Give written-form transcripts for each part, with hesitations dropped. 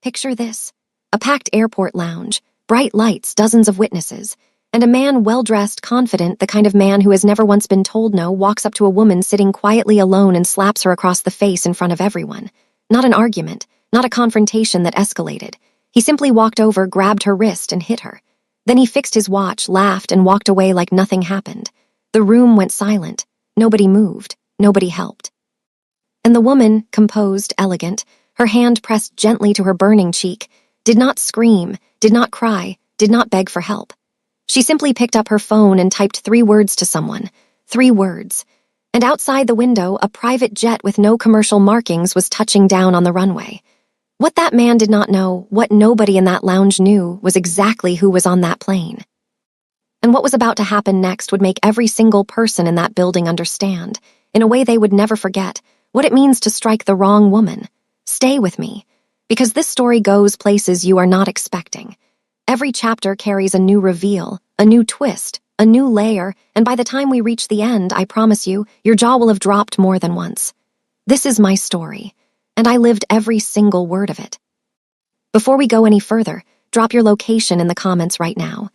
Picture this: a packed airport lounge, bright lights, dozens of witnesses, and a man well-dressed, confident, the kind of man who has never once been told no, walks up to a woman sitting quietly alone and slaps her across the face in front of everyone. Not an argument, not a confrontation that escalated. He simply walked over, grabbed her wrist, and hit her. Then he fixed his watch, laughed, and walked away like nothing happened. The room went silent. Nobody moved. Nobody helped. And the woman, composed, elegant, her hand pressed gently to her burning cheek, did not scream, did not cry, did not beg for help. She simply picked up her phone and typed 3 words to someone. 3 words. And outside the window, a private jet with no commercial markings was touching down on the runway. What that man did not know, what nobody in that lounge knew, was exactly who was on that plane. And what was about to happen next would make every single person in that building understand, in a way they would never forget, what it means to strike the wrong woman. Stay with me, because this story goes places you are not expecting. Every chapter carries a new reveal, a new twist, a new layer, and by the time we reach the end, I promise you, your jaw will have dropped more than once. This is my story, and I lived every single word of it. Before we go any further, drop your location in the comments right now.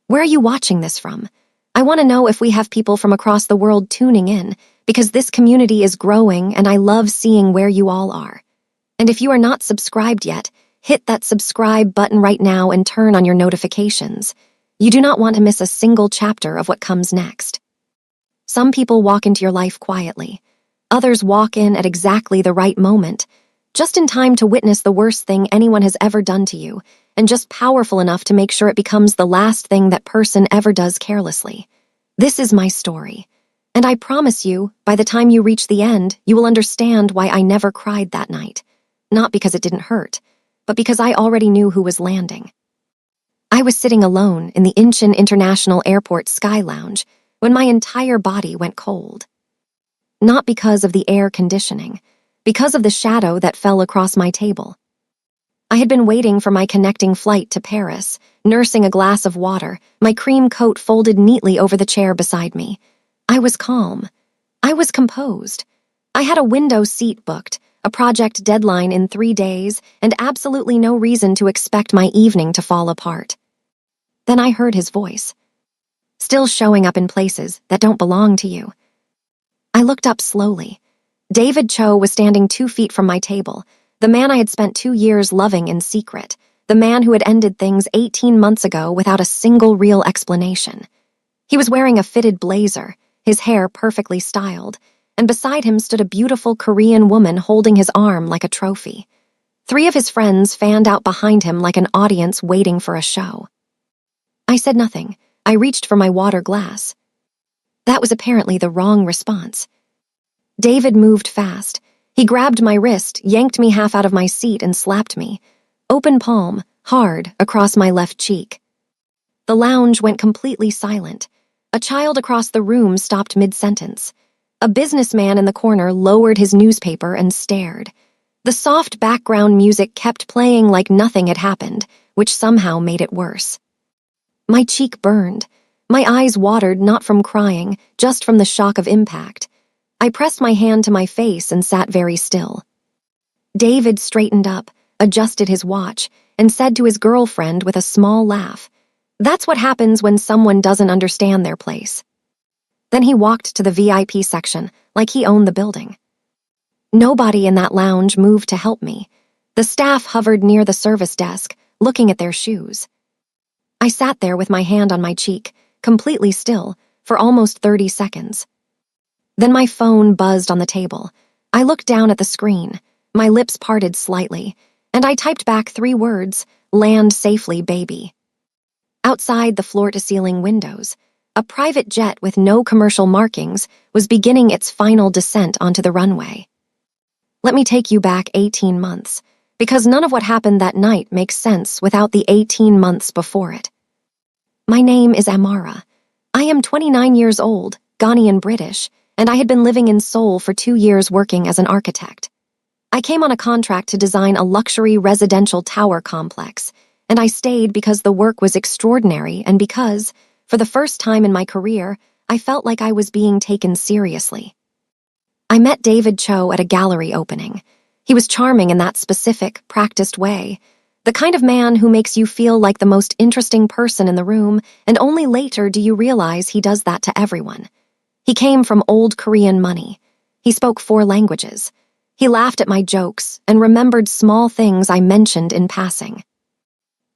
Where are you watching this from? I want to know if we have people from across the world tuning in, because this community is growing and I love seeing where you all are. And if you are not subscribed yet, hit that subscribe button right now and turn on your notifications. You do not want to miss a single chapter of what comes next. Some people walk into your life quietly. Others walk in at exactly the right moment, just in time to witness the worst thing anyone has ever done to you, and just powerful enough to make sure it becomes the last thing that person ever does carelessly. This is my story, and I promise you, by the time you reach the end, you will understand why I never cried that night. Not because it didn't hurt, but because I already knew who was landing. I was sitting alone in the Incheon International Airport Sky Lounge when my entire body went cold. Not because of the air conditioning, because of the shadow that fell across my table. I had been waiting for my connecting flight to Paris, nursing a glass of water, my cream coat folded neatly over the chair beside me. I was calm. I was composed. I had a window seat booked, a project deadline in 3 days, and absolutely no reason to expect my evening to fall apart. Then I heard his voice, still showing up in places that don't belong to you. I looked up slowly. David Cho was standing 2 feet from my table, the man I had spent 2 years loving in secret, the man who had ended things 18 months ago without a single real explanation. He was wearing a fitted blazer, his hair perfectly styled, and beside him stood a beautiful Korean woman holding his arm like a trophy. 3 of his friends fanned out behind him like an audience waiting for a show. I said nothing. I reached for my water glass. That was apparently the wrong response. David moved fast. He grabbed my wrist, yanked me half out of my seat, and slapped me. Open palm, hard, across my left cheek. The lounge went completely silent. A child across the room stopped mid-sentence. A businessman in the corner lowered his newspaper and stared. The soft background music kept playing like nothing had happened, which somehow made it worse. My cheek burned. My eyes watered, not from crying, just from the shock of impact. I pressed my hand to my face and sat very still. David straightened up, adjusted his watch, and said to his girlfriend with a small laugh, "That's what happens when someone doesn't understand their place." Then he walked to the VIP section, like he owned the building. Nobody in that lounge moved to help me. The staff hovered near the service desk, looking at their shoes. I sat there with my hand on my cheek, completely still, for almost 30 seconds. Then my phone buzzed on the table. I looked down at the screen, my lips parted slightly, and I typed back 3 words, "Land safely, baby." Outside the floor-to-ceiling windows, a private jet with no commercial markings was beginning its final descent onto the runway. Let me take you back 18 months, because none of what happened that night makes sense without the 18 months before it. My name is Amara. I am 29 years old, Ghanaian British, and I had been living in Seoul for 2 years working as an architect. I came on a contract to design a luxury residential tower complex, and I stayed because the work was extraordinary and because, for the first time in my career, I felt like I was being taken seriously. I met David Cho at a gallery opening. He was charming in that specific, practiced way, the kind of man who makes you feel like the most interesting person in the room, and only later do you realize he does that to everyone. He came from old Korean money. He spoke 4 languages. He laughed at my jokes and remembered small things I mentioned in passing.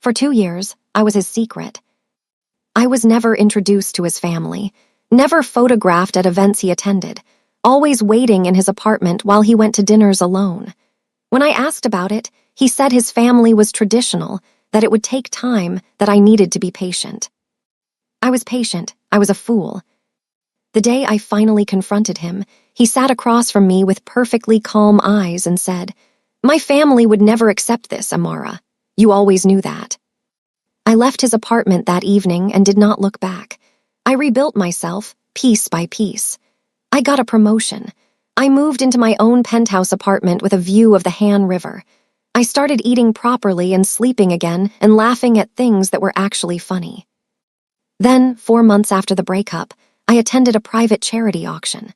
For 2 years, I was his secret. I was never introduced to his family, never photographed at events he attended, always waiting in his apartment while he went to dinners alone. When I asked about it, he said his family was traditional, that it would take time, that I needed to be patient. I was patient. I was a fool. The day I finally confronted him, he sat across from me with perfectly calm eyes and said, "My family would never accept this, Amara. You always knew that." I left his apartment that evening and did not look back. I rebuilt myself, piece by piece. I got a promotion. I moved into my own penthouse apartment with a view of the Han River. I started eating properly and sleeping again and laughing at things that were actually funny. Then, 4 months after the breakup, I attended a private charity auction.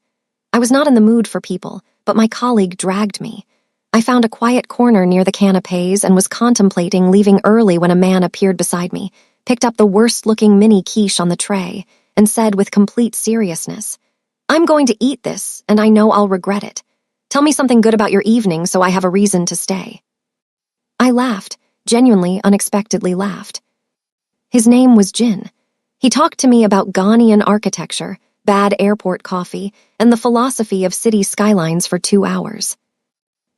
I was not in the mood for people, but my colleague dragged me. I found a quiet corner near the canapes and was contemplating leaving early when a man appeared beside me, picked up the worst-looking mini quiche on the tray, and said with complete seriousness, "I'm going to eat this, and I know I'll regret it. Tell me something good about your evening so I have a reason to stay." I laughed, genuinely, unexpectedly laughed. His name was Jin. He talked to me about Ghanaian architecture, bad airport coffee, and the philosophy of city skylines for 2 hours.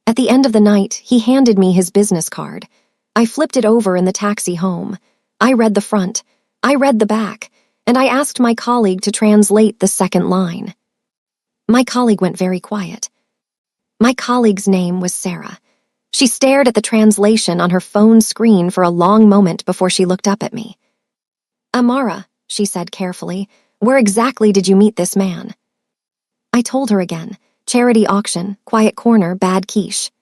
At the end of the night, he handed me his business card. I flipped it over in the taxi home. I read the front. I read the back, and I asked my colleague to translate the second line. My colleague went very quiet. My colleague's name was Sarah. She stared at the translation on her phone screen for a long moment before she looked up at me. "Amara," she said carefully, "where exactly did you meet this man?" I told her again. Charity auction, quiet corner, bad quiche.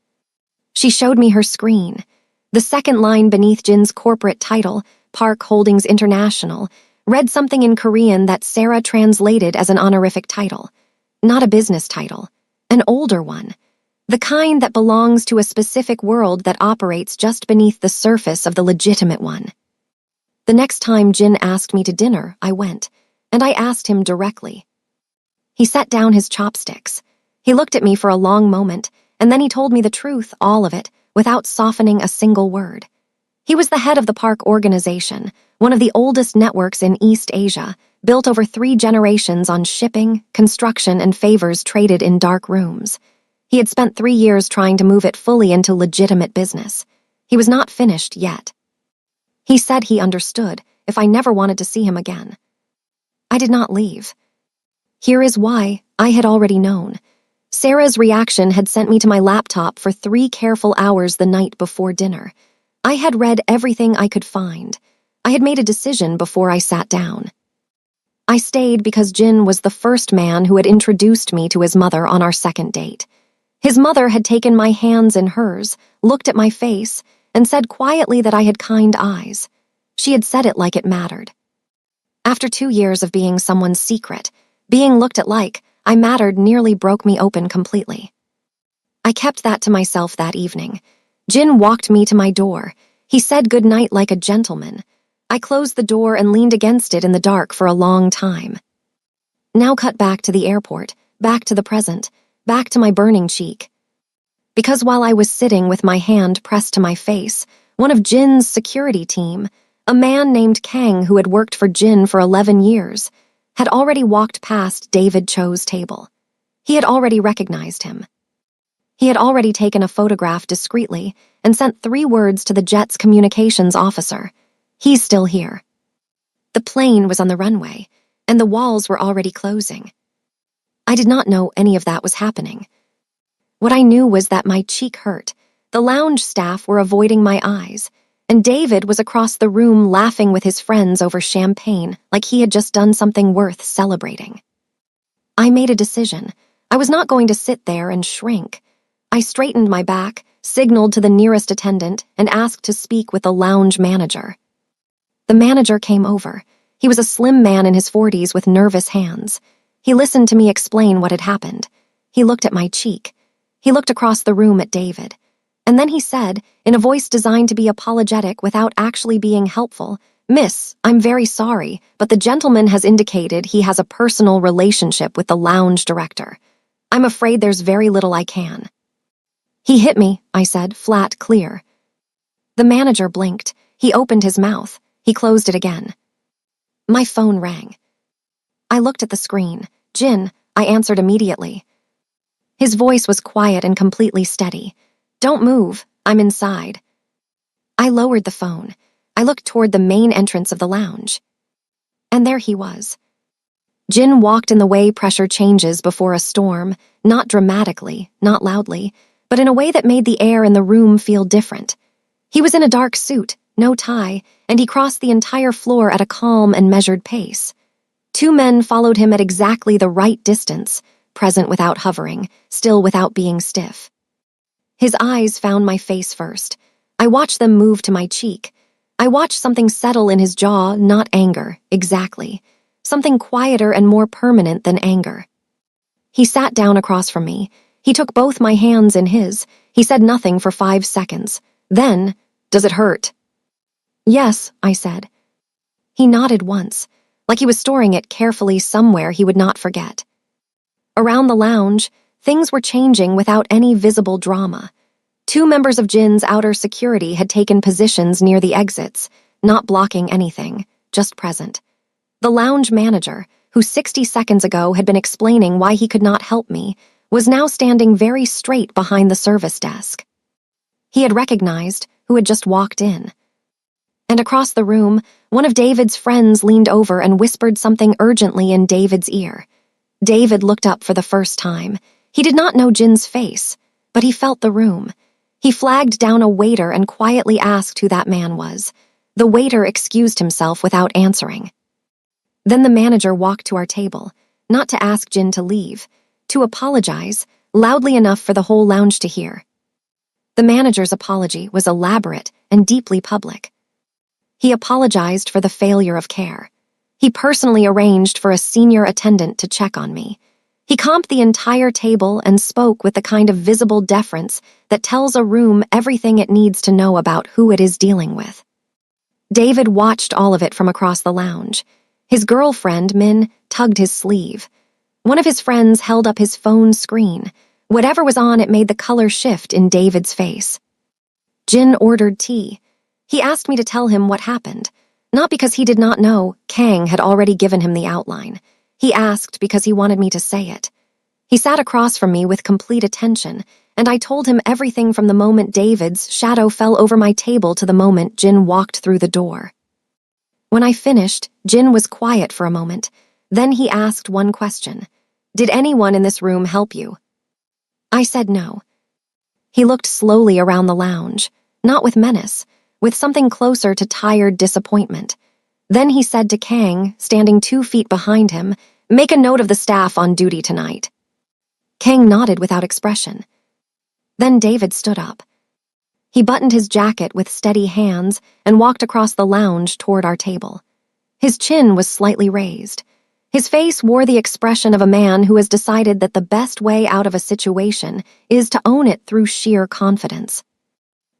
She showed me her screen. The second line beneath Jin's corporate title, Park Holdings International, read something in Korean that Sarah translated as an honorific title. Not a business title. An older one. The kind that belongs to a specific world that operates just beneath the surface of the legitimate one. The next time Jin asked me to dinner, I went, and I asked him directly. He set down his chopsticks. He looked at me for a long moment, and then he told me the truth, all of it, without softening a single word. He was the head of the Park Organization, one of the oldest networks in East Asia, built over 3 generations on shipping, construction, and favors traded in dark rooms. He had spent 3 years trying to move it fully into legitimate business. He was not finished yet. He said he understood if I never wanted to see him again. I did not leave. Here is why. I had already known. Sarah's reaction had sent me to my laptop for 3 careful hours the night before dinner. I had read everything I could find. I had made a decision before I sat down. I stayed because Jin was the first man who had introduced me to his mother on our second date. His mother had taken my hands in hers, looked at my face, and said quietly that I had kind eyes. She had said it like it mattered. After 2 years of being someone's secret, being looked at like I mattered nearly broke me open completely. I kept that to myself that evening. Jin walked me to my door. He said goodnight like a gentleman. I closed the door and leaned against it in the dark for a long time. Now cut back to the airport, back to the present, back to my burning cheek. Because while I was sitting with my hand pressed to my face, one of Jin's security team, a man named Kang who had worked for Jin for 11 years, had already walked past David Cho's table. He had already recognized him. He had already taken a photograph discreetly and sent 3 words to the jet's communications officer. He's still here. The plane was on the runway, and the walls were already closing. I did not know any of that was happening. What I knew was that my cheek hurt, the lounge staff were avoiding my eyes, and David was across the room laughing with his friends over champagne like he had just done something worth celebrating. I made a decision. I was not going to sit there and shrink. I straightened my back, signaled to the nearest attendant, and asked to speak with the lounge manager. The manager came over. He was a slim man in his 40s with nervous hands. He listened to me explain what had happened. He looked at my cheek. He looked across the room at David. And then he said, in a voice designed to be apologetic without actually being helpful, "Miss, I'm very sorry, but the gentleman has indicated he has a personal relationship with the lounge director. I'm afraid there's very little I can." "He hit me," I said, flat, clear. The manager blinked. He opened his mouth. He closed it again. My phone rang. I looked at the screen. "Jin," I answered immediately. His voice was quiet and completely steady. "Don't move. I'm inside." I lowered the phone. I looked toward the main entrance of the lounge. And there he was. Jin walked in the way pressure changes before a storm, not dramatically, not loudly, but in a way that made the air in the room feel different. He was in a dark suit, no tie, and he crossed the entire floor at a calm and measured pace. Two men followed him at exactly the right distance, present without hovering, still without being stiff. His eyes found my face first. I watched them move to my cheek. I watched something settle in his jaw, not anger, exactly. Something quieter and more permanent than anger. He sat down across from me. He took both my hands in his. He said nothing for 5 seconds. Then, "Does it hurt?" "Yes," I said. He nodded once, like he was storing it carefully somewhere he would not forget. Around the lounge, things were changing without any visible drama. Two members of Jin's outer security had taken positions near the exits, not blocking anything, just present. The lounge manager, who 60 seconds ago had been explaining why he could not help me, was now standing very straight behind the service desk. He had recognized who had just walked in. And across the room, one of David's friends leaned over and whispered something urgently in David's ear. David looked up for the first time. He did not know Jin's face, but he felt the room. He flagged down a waiter and quietly asked who that man was. The waiter excused himself without answering. Then the manager walked to our table, not to ask Jin to leave, to apologize, loudly enough for the whole lounge to hear. The manager's apology was elaborate and deeply public. He apologized for the failure of care. He personally arranged for a senior attendant to check on me. He comped the entire table and spoke with the kind of visible deference that tells a room everything it needs to know about who it is dealing with. David watched all of it from across the lounge. His girlfriend, Min, tugged his sleeve. One of his friends held up his phone screen. Whatever was on, it made the color shift in David's face. Jin ordered tea. He asked me to tell him what happened, not because he did not know Kang had already given him the outline. He asked because he wanted me to say it. He sat across from me with complete attention, and I told him everything from the moment David's shadow fell over my table to the moment Jin walked through the door. When I finished, Jin was quiet for a moment. Then he asked one question. "Did anyone in this room help you?" I said no. He looked slowly around the lounge, not with menace, with something closer to tired disappointment. Then he said to Kang, standing 2 feet behind him, "Make a note of the staff on duty tonight." Kang nodded without expression. Then David stood up. He buttoned his jacket with steady hands and walked across the lounge toward our table. His chin was slightly raised. His face wore the expression of a man who has decided that the best way out of a situation is to own it through sheer confidence.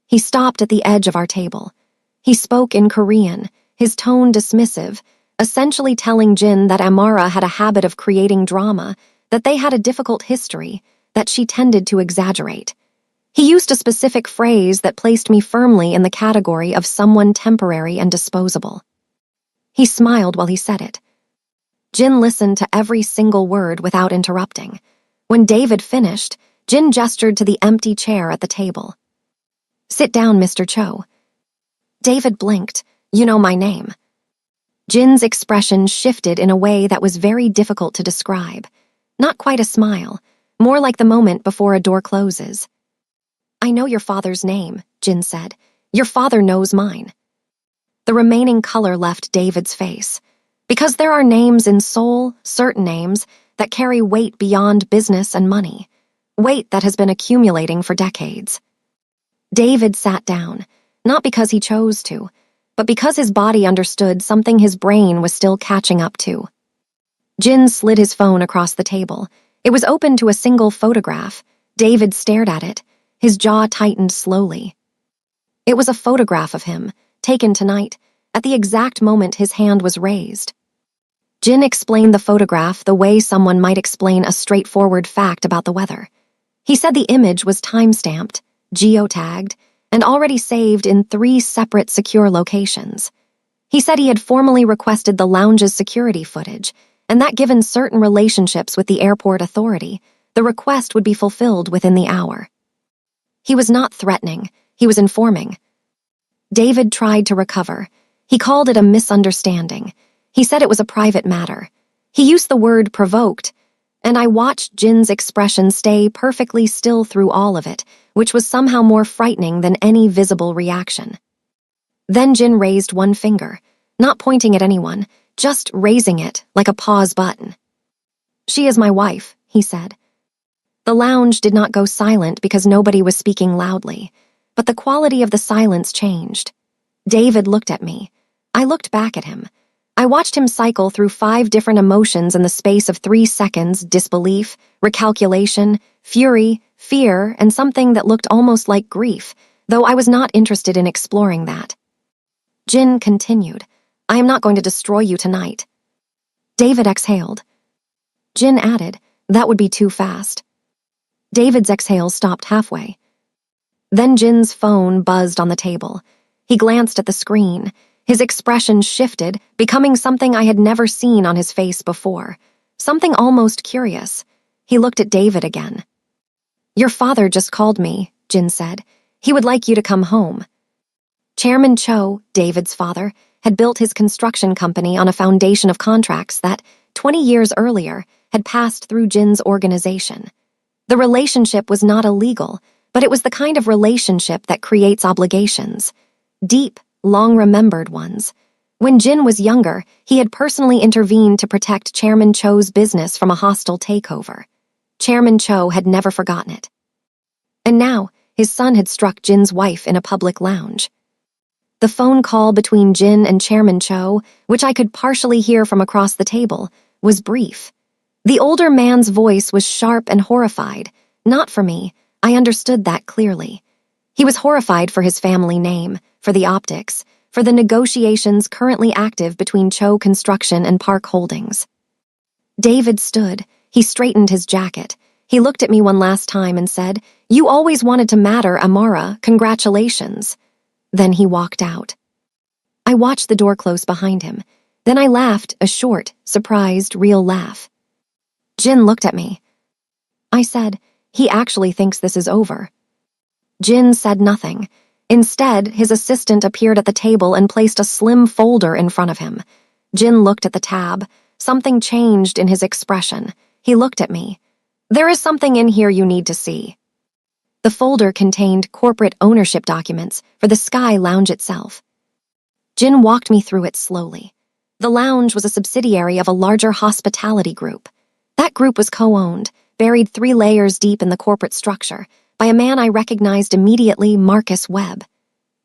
He stopped at the edge of our table. He spoke in Korean, his tone dismissive, essentially telling Jin that Amara had a habit of creating drama, that they had a difficult history, that she tended to exaggerate. He used a specific phrase that placed me firmly in the category of someone temporary and disposable. He smiled while he said it. Jin listened to every single word without interrupting. When David finished, Jin gestured to the empty chair at the table. "Sit down, Mr. Cho." David blinked. "You know my name." Jin's expression shifted in a way that was very difficult to describe. Not quite a smile, more like the moment before a door closes. "I know your father's name," Jin said. "Your father knows mine." The remaining color left David's face. Because there are names in Seoul, certain names, that carry weight beyond business and money. Weight that has been accumulating for decades. David sat down, not because he chose to, but because his body understood something his brain was still catching up to. Jin slid his phone across the table. It was open to a single photograph. David stared at it, his jaw tightened slowly. It was a photograph of him, taken tonight, at the exact moment his hand was raised. Jin explained the photograph the way someone might explain a straightforward fact about the weather. He said the image was time-stamped, geotagged, and already saved in 3 separate secure locations. He said he had formally requested the lounge's security footage, and that given certain relationships with the airport authority, the request would be fulfilled within the hour. He was not threatening, he was informing. David tried to recover. He called it a misunderstanding. He said it was a private matter. He used the word provoked, and I watched Jin's expression stay perfectly still through all of it, which was somehow more frightening than any visible reaction. Then Jin raised one finger, not pointing at anyone, just raising it like a pause button. "She is my wife," he said. The lounge did not go silent because nobody was speaking loudly, but the quality of the silence changed. David looked at me. I looked back at him. I watched him cycle through 5 different emotions in the space of 3 seconds: disbelief, recalculation, fury, fear, and something that looked almost like grief, though I was not interested in exploring that. Jin continued, "I am not going to destroy you tonight." David exhaled. Jin added, "That would be too fast." David's exhale stopped halfway. Then Jin's phone buzzed on the table. He glanced at the screen. His expression shifted, becoming something I had never seen on his face before, something almost curious. He looked at David again. "Your father just called me," Jin said. "He would like you to come home." Chairman Cho, David's father, had built his construction company on a foundation of contracts that, 20 years earlier, had passed through Jin's organization. The relationship was not illegal, but it was the kind of relationship that creates obligations. Deep, long-remembered ones. When Jin was younger, he had personally intervened to protect Chairman Cho's business from a hostile takeover. Chairman Cho had never forgotten it. And now, his son had struck Jin's wife in a public lounge. The phone call between Jin and Chairman Cho, which I could partially hear from across the table, was brief. The older man's voice was sharp and horrified. Not for me, I understood that clearly. He was horrified for his family name, for the optics, for the negotiations currently active between Cho Construction and Park Holdings. David stood. He straightened his jacket. He looked at me one last time and said, "You always wanted to matter, Amara. Congratulations." Then he walked out. I watched the door close behind him. Then I laughed, a short, surprised, real laugh. Jin looked at me. I said, "He actually thinks this is over." Jin said nothing. Instead, his assistant appeared at the table and placed a slim folder in front of him. Jin looked at the tab. Something changed in his expression. He looked at me. "There is something in here you need to see." The folder contained corporate ownership documents for the Sky Lounge itself. Jin walked me through it slowly. The lounge was a subsidiary of a larger hospitality group. That group was co-owned, buried 3 layers deep in the corporate structure, by a man I recognized immediately, Marcus Webb.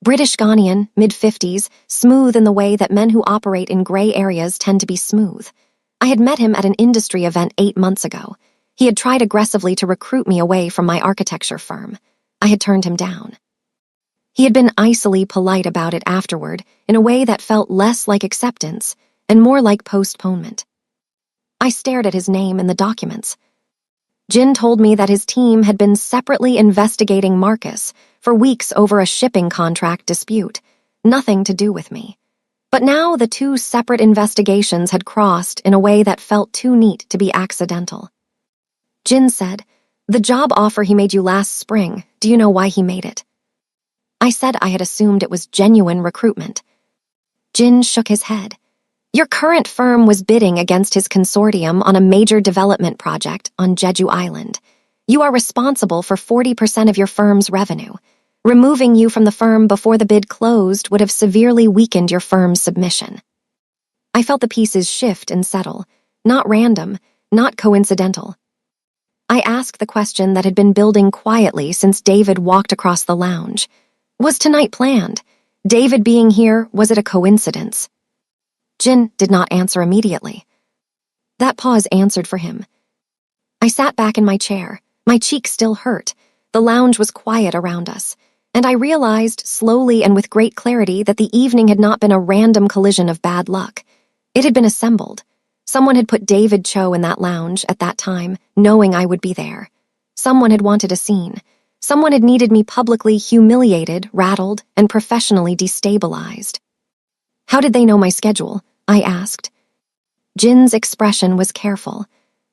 British Ghanaian, mid-50s, smooth in the way that men who operate in gray areas tend to be smooth. I had met him at an industry event 8 months ago. He had tried aggressively to recruit me away from my architecture firm. I had turned him down. He had been icily polite about it afterward, in a way that felt less like acceptance and more like postponement. I stared at his name in the documents. Jin told me that his team had been separately investigating Marcus for weeks over a shipping contract dispute, nothing to do with me. But now the 2 separate investigations had crossed in a way that felt too neat to be accidental. Jin said, "The job offer he made you last spring, do you know why he made it?" I said I had assumed it was genuine recruitment. Jin shook his head. "Your current firm was bidding against his consortium on a major development project on Jeju Island. You are responsible for 40% of your firm's revenue. Removing you from the firm before the bid closed would have severely weakened your firm's submission." I felt the pieces shift and settle, not random, not coincidental. I asked the question that had been building quietly since David walked across the lounge. Was tonight planned? David being here, was it a coincidence? Jin did not answer immediately. That pause answered for him. I sat back in my chair, My cheek still hurt. The lounge was quiet around us, and I realized slowly and with great clarity that the evening had not been a random collision of bad luck. It had been assembled. Someone had put David Cho in that lounge at that time, knowing I would be there. Someone had wanted a scene. Someone had needed me publicly humiliated, rattled, and professionally destabilized. How did they know my schedule? I asked. Jin's expression was careful.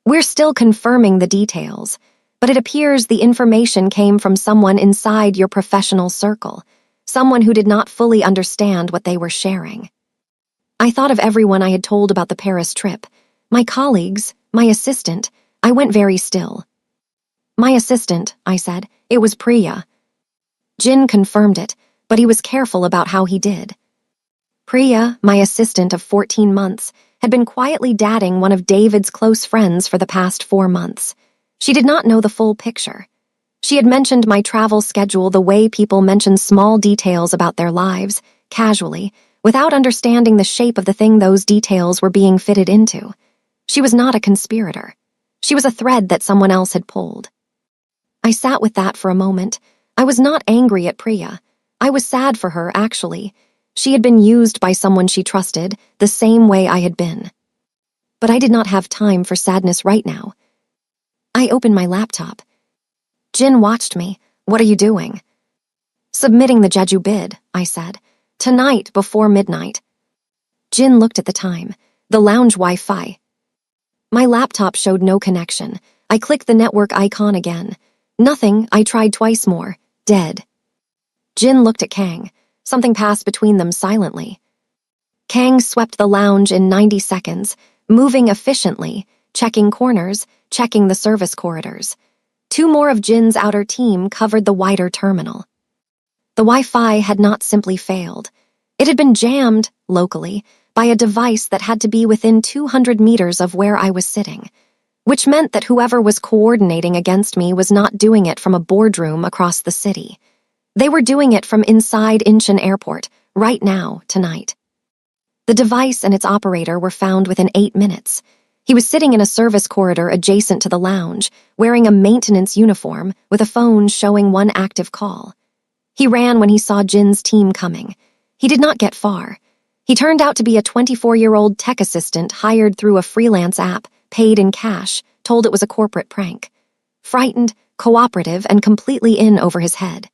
We're still confirming the details, but it appears the information came from someone inside your professional circle, someone who did not fully understand what they were sharing. I thought of everyone I had told about the Paris trip. My colleagues, my assistant. I went very still. My assistant, I said. It was Priya. Jin confirmed it, but he was careful about how he did. Priya, my assistant of 14 months, had been quietly dating one of David's close friends for the past 4 months. She did not know the full picture. She had mentioned my travel schedule the way people mention small details about their lives, casually, without understanding the shape of the thing those details were being fitted into. She was not a conspirator. She was a thread that someone else had pulled. I sat with that for a moment. I was not angry at Priya. I was sad for her, actually. She had been used by someone she trusted, the same way I had been. But I did not have time for sadness right now. I opened my laptop. Jin watched me. What are you doing? Submitting the Jeju bid, I said. Tonight, before midnight. Jin looked at the time. The lounge Wi-Fi. My laptop showed no connection. I clicked the network icon again. Nothing. I tried twice more. Dead. Jin looked at Kang. Something passed between them silently. Kang swept the lounge in 90 seconds, moving efficiently, checking corners, checking the service corridors. 2 more of Jin's outer team covered the wider terminal. The Wi-Fi had not simply failed. It had been jammed, locally, by a device that had to be within 200 meters of where I was sitting, which meant that whoever was coordinating against me was not doing it from a boardroom across the city. They were doing it from inside Incheon Airport, right now, tonight. The device and its operator were found within 8 minutes. He was sitting in a service corridor adjacent to the lounge, wearing a maintenance uniform with a phone showing 1 active call. He ran when he saw Jin's team coming. He did not get far. He turned out to be a 24-year-old tech assistant hired through a freelance app, paid in cash, told it was a corporate prank. Frightened, cooperative, and completely in over his head.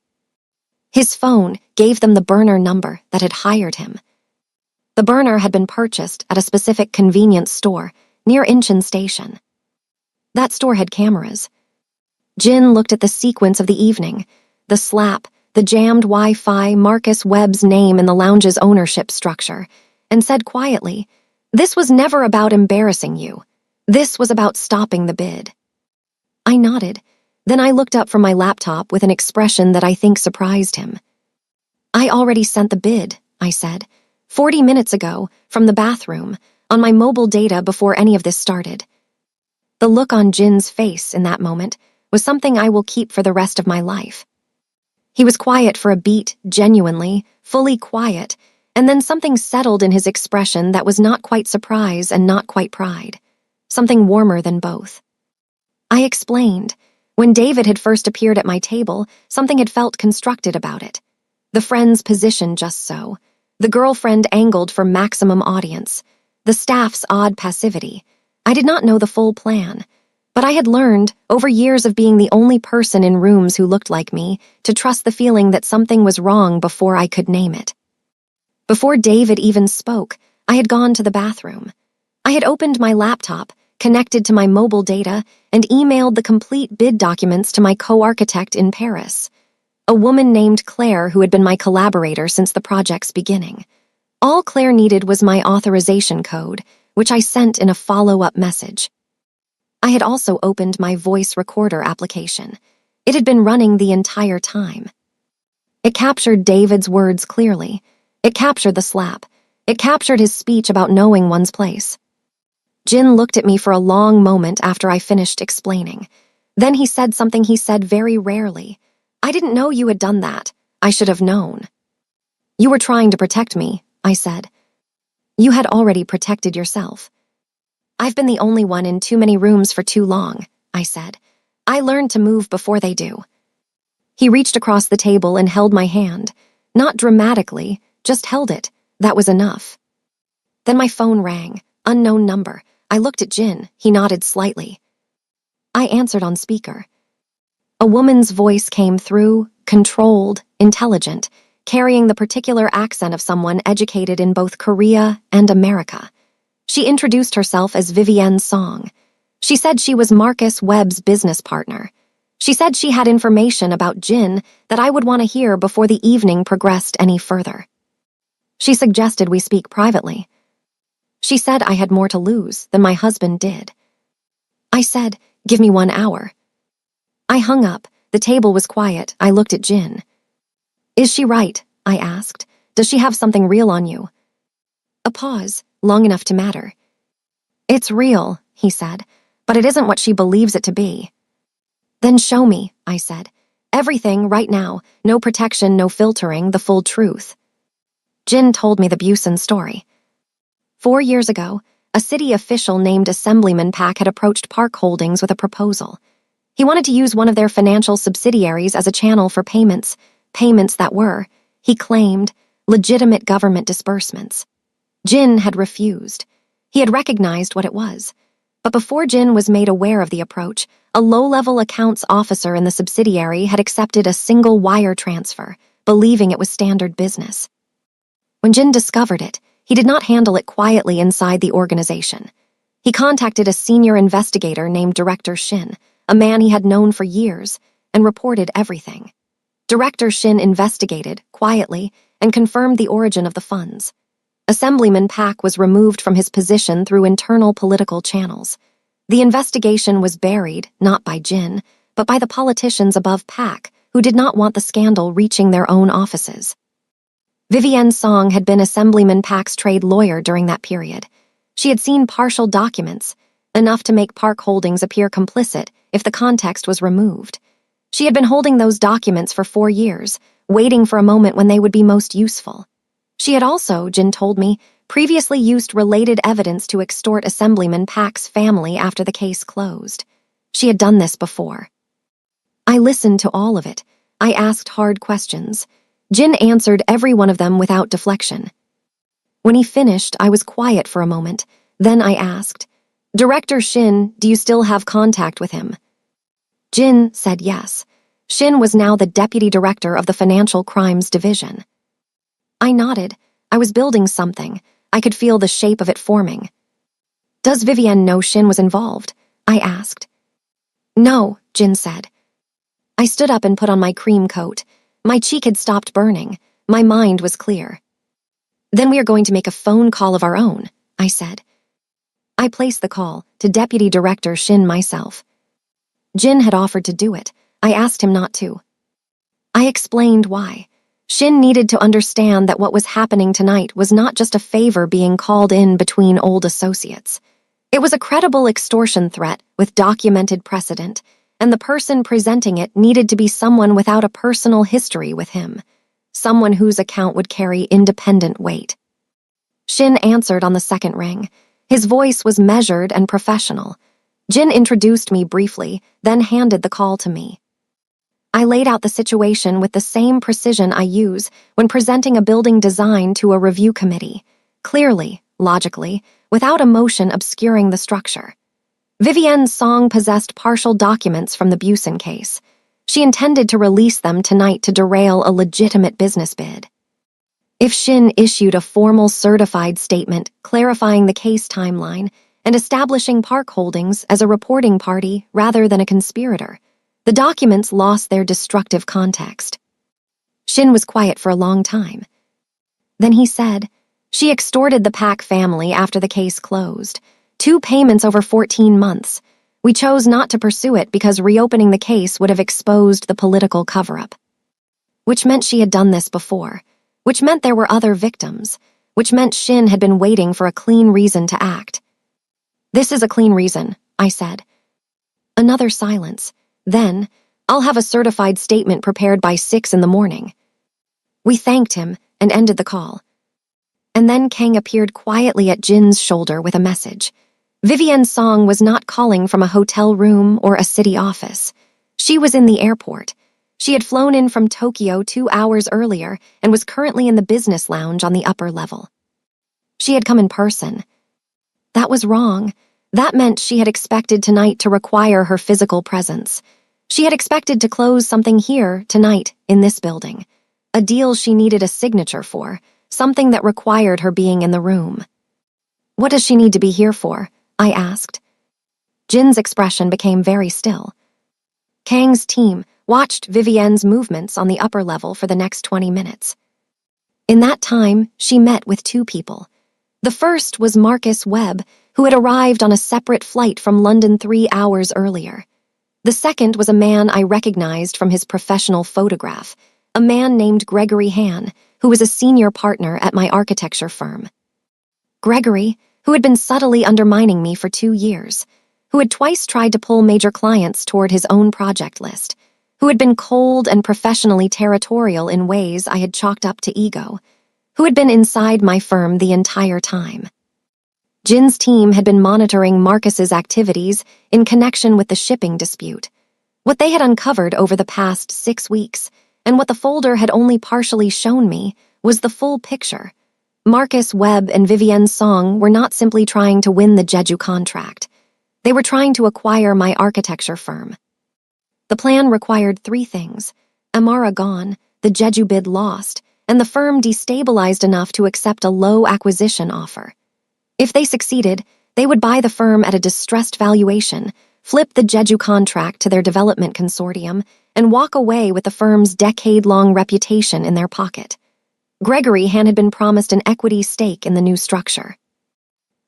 His phone gave them the burner number that had hired him. The burner had been purchased at a specific convenience store near Incheon Station. That store had cameras. Jin looked at the sequence of the evening, the slap, the jammed Wi-Fi, Marcus Webb's name in the lounge's ownership structure, and said quietly, "This was never about embarrassing you. This was about stopping the bid." I nodded. Then I looked up from my laptop with an expression that I think surprised him. "I already sent the bid," I said, 40 minutes ago, from the bathroom, on my mobile data before any of this started. The look on Jin's face in that moment was something I will keep for the rest of my life. He was quiet for a beat, genuinely, fully quiet, and then something settled in his expression that was not quite surprise and not quite pride. Something warmer than both. I explained. When David had first appeared at my table, something had felt constructed about it. The friend's position just so. The girlfriend angled for maximum audience. The staff's odd passivity. I did not know the full plan, but I had learned, over years of being the only person in rooms who looked like me, to trust the feeling that something was wrong before I could name it. Before David even spoke, I had gone to the bathroom. I had opened my laptop, connected to my mobile data, and emailed the complete bid documents to my co-architect in Paris, a woman named Claire who had been my collaborator since the project's beginning. All Claire needed was my authorization code, which I sent in a follow-up message. I had also opened my voice recorder application. It had been running the entire time. It captured David's words clearly. It captured the slap. It captured his speech about knowing one's place. Jin looked at me for a long moment after I finished explaining. Then he said something he said very rarely. "I didn't know you had done that. I should have known." "You were trying to protect me," I said. "You had already protected yourself." "I've been the only one in too many rooms for too long," I said. I learned to move before they do. He reached across the table and held my hand. Not dramatically, just held it. That was enough. Then my phone rang. Unknown number. I looked at Jin. He nodded slightly. I answered on speaker. A woman's voice came through, controlled, intelligent, carrying the particular accent of someone educated in both Korea and America. She introduced herself as Vivienne Song. She said she was Marcus Webb's business partner. She said she had information about Jin that I would want to hear before the evening progressed any further. She suggested we speak privately. She said I had more to lose than my husband did. I said, "Give me 1 hour." I hung up. The table was quiet. I looked at Jin. "Is she right?" I asked. "Does she have something real on you?" A pause, long enough to matter. "It's real," he said, "but it isn't what she believes it to be." "Then show me," I said. "Everything, right now. No protection, no filtering, the full truth." Jin told me the Busan story. 4 years ago, a city official named Assemblyman Pak had approached Park Holdings with a proposal. He wanted to use one of their financial subsidiaries as a channel for payments that were, he claimed, legitimate government disbursements. Jin had refused. He had recognized what it was. But before Jin was made aware of the approach, a low-level accounts officer in the subsidiary had accepted a single wire transfer, believing it was standard business. When Jin discovered it, he did not handle it quietly inside the organization. He contacted a senior investigator named Director Shin, a man he had known for years, and reported everything. Director Shin investigated, quietly, and confirmed the origin of the funds. Assemblyman Pak was removed from his position through internal political channels. The investigation was buried, not by Jin, but by the politicians above Pak, who did not want the scandal reaching their own offices. Vivienne Song had been Assemblyman Pak's trade lawyer during that period. She had seen partial documents, enough to make Park Holdings appear complicit if the context was removed. She had been holding those documents for 4 years, waiting for a moment when they would be most useful. She had also, Jin told me, previously used related evidence to extort Assemblyman Pak's family after the case closed. She had done this before. I listened to all of it. I asked hard questions. Jin answered every one of them without deflection. When he finished, I was quiet for a moment. Then I asked, "Director Shin, do you still have contact with him?" Jin said yes. Shin was now the deputy director of the Financial Crimes Division. I nodded. I was building something. I could feel the shape of it forming. "Does Vivienne know Shin was involved?" I asked. "No," Jin said. I stood up and put on my cream coat. My cheek had stopped burning. My mind was clear. "Then we are going to make a phone call of our own," I said. I placed the call to Deputy Director Shin myself. Jin had offered to do it. I asked him not to. I explained why. Shin needed to understand that what was happening tonight was not just a favor being called in between old associates. It was a credible extortion threat with documented precedent, and the person presenting it needed to be someone without a personal history with him, someone whose account would carry independent weight. Shin answered on the second ring. His voice was measured and professional. Jin introduced me briefly, then handed the call to me. I laid out the situation with the same precision I use when presenting a building design to a review committee, clearly, logically, without emotion obscuring the structure. Vivienne Song possessed partial documents from the Busan case. She intended to release them tonight to derail a legitimate business bid. If Shin issued a formal certified statement clarifying the case timeline and establishing Park Holdings as a reporting party rather than a conspirator, the documents lost their destructive context. Shin was quiet for a long time. Then he said, "She extorted the Pak family after the case closed. 2 payments over 14 months. We chose not to pursue it because reopening the case would have exposed the political cover-up." Which meant she had done this before. Which meant there were other victims. Which meant Shin had been waiting for a clean reason to act. "This is a clean reason," I said. Another silence. Then, "I'll have a certified statement prepared by 6 in the morning." We thanked him and ended the call. And then Kang appeared quietly at Jin's shoulder with a message. Vivienne Song was not calling from a hotel room or a city office. She was in the airport. She had flown in from Tokyo 2 hours earlier and was currently in the business lounge on the upper level. She had come in person. That was wrong. That meant she had expected tonight to require her physical presence. She had expected to close something here, tonight, in this building. A deal she needed a signature for, something that required her being in the room. What does she need to be here for? I asked. Jin's expression became very still. Kang's team watched Vivienne's movements on the upper level for the next 20 minutes. In that time, she met with 2 people. The first was Marcus Webb, who had arrived on a separate flight from London 3 hours earlier. The second was a man I recognized from his professional photograph, a man named Gregory Han, who was a senior partner at my architecture firm. Gregory, who had been subtly undermining me for 2 years, who had twice tried to pull major clients toward his own project list, who had been cold and professionally territorial in ways I had chalked up to ego, who had been inside my firm the entire time. Jin's team had been monitoring Marcus's activities in connection with the shipping dispute. What they had uncovered over the past 6 weeks, and what the folder had only partially shown me, was the full picture. Marcus Webb and Vivienne Song were not simply trying to win the Jeju contract. They were trying to acquire my architecture firm. The plan required 3 things: Amara gone, the Jeju bid lost, and the firm destabilized enough to accept a low acquisition offer. If they succeeded, they would buy the firm at a distressed valuation, flip the Jeju contract to their development consortium, and walk away with the firm's decade-long reputation in their pocket. Gregory Han had been promised an equity stake in the new structure.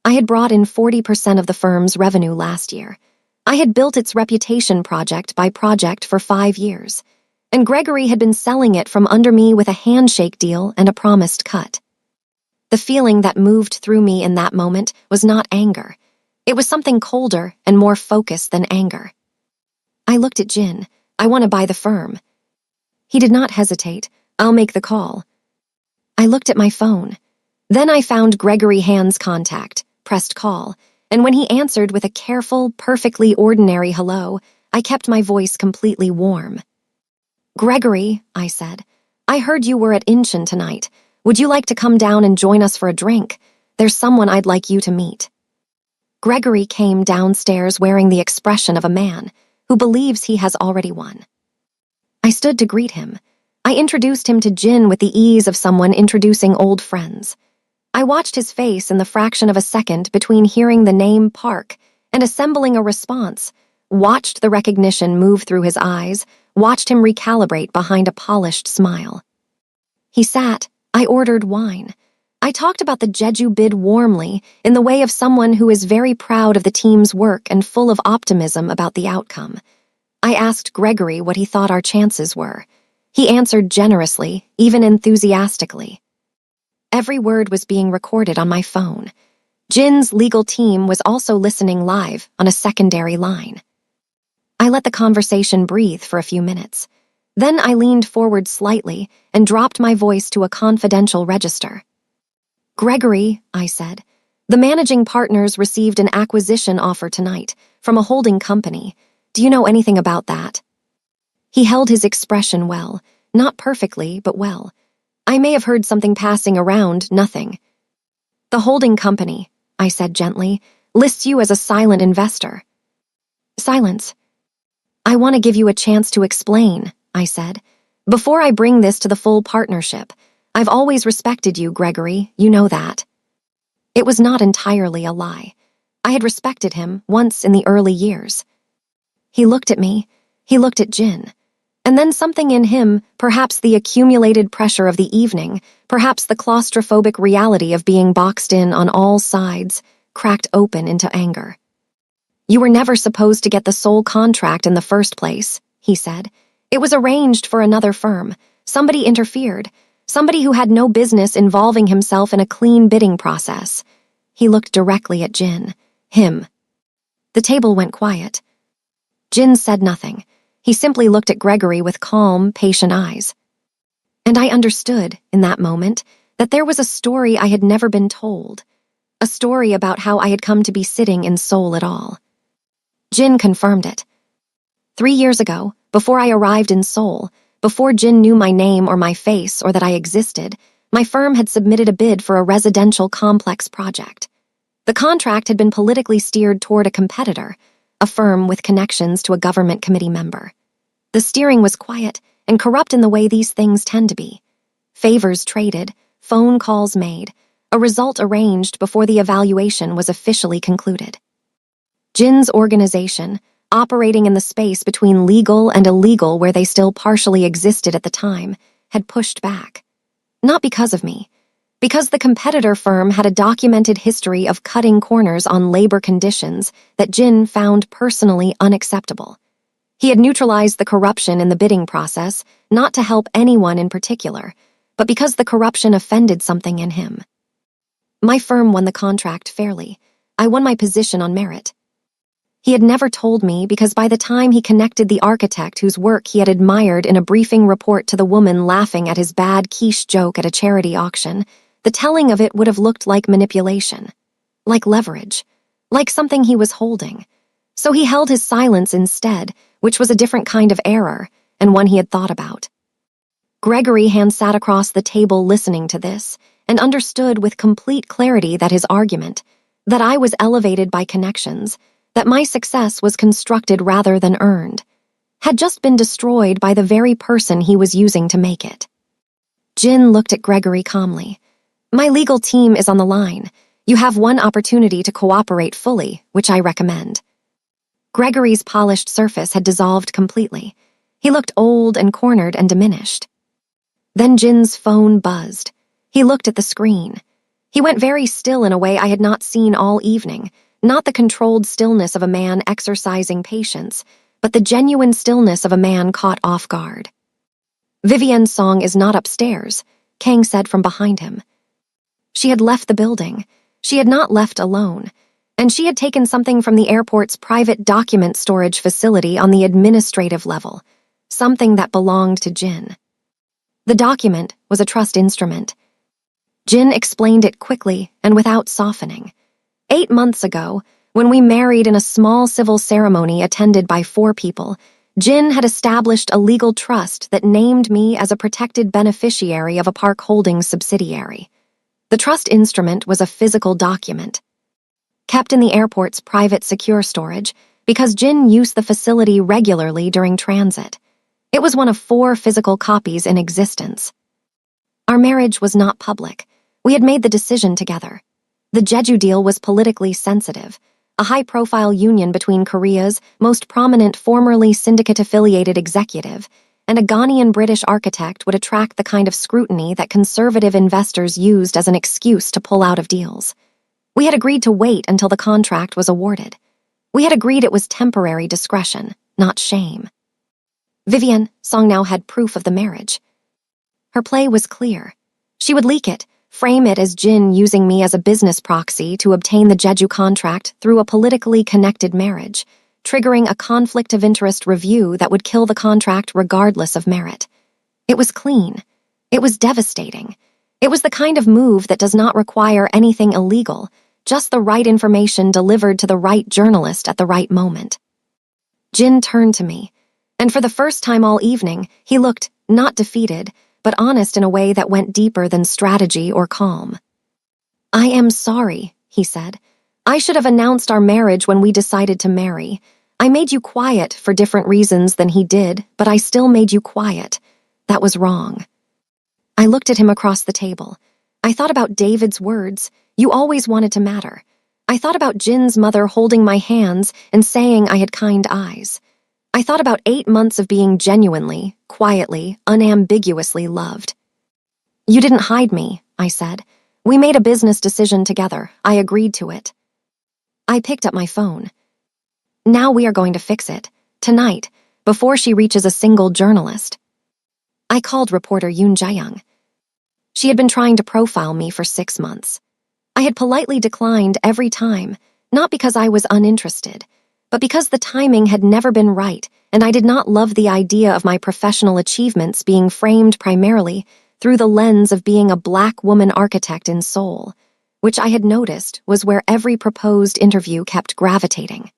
I had brought in 40% of the firm's revenue last year. I had built its reputation project by project for 5 years, and Gregory had been selling it from under me with a handshake deal and a promised cut. The feeling that moved through me in that moment was not anger. It was something colder and more focused than anger. I looked at Jin. I want to buy the firm. He did not hesitate. I'll make the call. I looked at my phone. Then I found Gregory Han's contact, pressed call, and when he answered with a careful, perfectly ordinary hello, I kept my voice completely warm. Gregory, I said, I heard you were at Incheon tonight. Would you like to come down and join us for a drink? There's someone I'd like you to meet. Gregory came downstairs wearing the expression of a man who believes he has already won. I stood to greet him. I introduced him to Jin with the ease of someone introducing old friends. I watched his face in the fraction of a second between hearing the name Park and assembling a response, watched the recognition move through his eyes, watched him recalibrate behind a polished smile. He sat. I ordered wine. I talked about the Jeju bid warmly, in the way of someone who is very proud of the team's work and full of optimism about the outcome. I asked Gregory what he thought our chances were. He answered generously, even enthusiastically. Every word was being recorded on my phone. Jin's legal team was also listening live on a secondary line. I let the conversation breathe for a few minutes. Then I leaned forward slightly and dropped my voice to a confidential register. Gregory, I said, the managing partners received an acquisition offer tonight from a holding company. Do you know anything about that? He held his expression well, not perfectly, but well. I may have heard something passing around, nothing. The holding company, I said gently, lists you as a silent investor. Silence. I want to give you a chance to explain, I said. Before I bring this to the full partnership, I've always respected you, Gregory, you know that. It was not entirely a lie. I had respected him once in the early years. He looked at me, he looked at Jin, and then something in him, perhaps the accumulated pressure of the evening, perhaps the claustrophobic reality of being boxed in on all sides, cracked open into anger. You were never supposed to get the sole contract in the first place, he said. It was arranged for another firm. Somebody interfered. Somebody who had no business involving himself in a clean bidding process. He looked directly at Jin. Him. The table went quiet. Jin said nothing. He simply looked at Gregory with calm, patient eyes. And I understood, in that moment, that there was a story I had never been told. a story about how I had come to be sitting in Seoul at all. Jin confirmed it. 3 years ago, before I arrived in Seoul, before Jin knew my name or my face or that I existed, my firm had submitted a bid for a residential complex project. The contract had been politically steered toward a competitor, a firm with connections to a government committee member. The steering was quiet and corrupt in the way these things tend to be. Favors traded, phone calls made, a result arranged before the evaluation was officially concluded. Jin's organization, operating in the space between legal and illegal where they still partially existed at the time, had pushed back. Not because of me. Because the competitor firm had a documented history of cutting corners on labor conditions that Jin found personally unacceptable. He had neutralized the corruption in the bidding process, not to help anyone in particular, but because the corruption offended something in him. My firm won the contract fairly. I won my position on merit. He had never told me because by the time he connected the architect whose work he had admired in a briefing report to the woman laughing at his bad quiche joke at a charity auction, the telling of it would have looked like manipulation, like leverage, like something he was holding. So he held his silence instead, which was a different kind of error, and one he had thought about. Gregory Hand sat across the table listening to this, and understood with complete clarity that his argument, that I was elevated by connections, that my success was constructed rather than earned, had just been destroyed by the very person he was using to make it. Jin looked at Gregory calmly. My legal team is on the line. You have one opportunity to cooperate fully, which I recommend. Gregory's polished surface had dissolved completely. He looked old and cornered and diminished. Then Jin's phone buzzed. He looked at the screen. He went very still in a way I had not seen all evening, not the controlled stillness of a man exercising patience, but the genuine stillness of a man caught off guard. Vivienne's song is not upstairs, Kang said from behind him. She had left the building. She had not left alone, and she had taken something from the airport's private document storage facility on the administrative level, something that belonged to Jin. The document was a trust instrument. Jin explained it quickly and without softening. 8 months ago, when we married in a small civil ceremony attended by 4 people, Jin had established a legal trust that named me as a protected beneficiary of a Park Holdings subsidiary. The trust instrument was a physical document, kept in the airport's private secure storage because Jin used the facility regularly during transit. It was one of 4 physical copies in existence. Our marriage was not public. We had made the decision together. The Jeju deal was politically sensitive, a high-profile union between Korea's most prominent formerly syndicate-affiliated executive and a Ghanaian British architect would attract the kind of scrutiny that conservative investors used as an excuse to pull out of deals. We had agreed to wait until the contract was awarded. We had agreed it was temporary discretion, not shame. Vivienne, Song now had proof of the marriage. Her play was clear. She would leak it, frame it as Jin using me as a business proxy to obtain the Jeju contract through a politically connected marriage, triggering a conflict of interest review that would kill the contract regardless of merit. It was clean. It was devastating. It was the kind of move that does not require anything illegal, just the right information delivered to the right journalist at the right moment. Jin turned to me, and for the first time all evening, he looked, not defeated, but honest in a way that went deeper than strategy or calm. I am sorry, he said. I should have announced our marriage when we decided to marry. I made you quiet for different reasons than he did, but I still made you quiet. That was wrong. I looked at him across the table. I thought about David's words, you always wanted to matter. I thought about Jin's mother holding my hands and saying I had kind eyes. I thought about 8 months of being genuinely, quietly, unambiguously loved. You didn't hide me, I said. We made a business decision together. I agreed to it. I picked up my phone. Now we are going to fix it, tonight, before she reaches a single journalist. I called reporter Yoon Jae-young. She had been trying to profile me for 6 months. I had politely declined every time, not because I was uninterested, but because the timing had never been right, and I did not love the idea of my professional achievements being framed primarily through the lens of being a Black woman architect in Seoul, which I had noticed was where every proposed interview kept gravitating.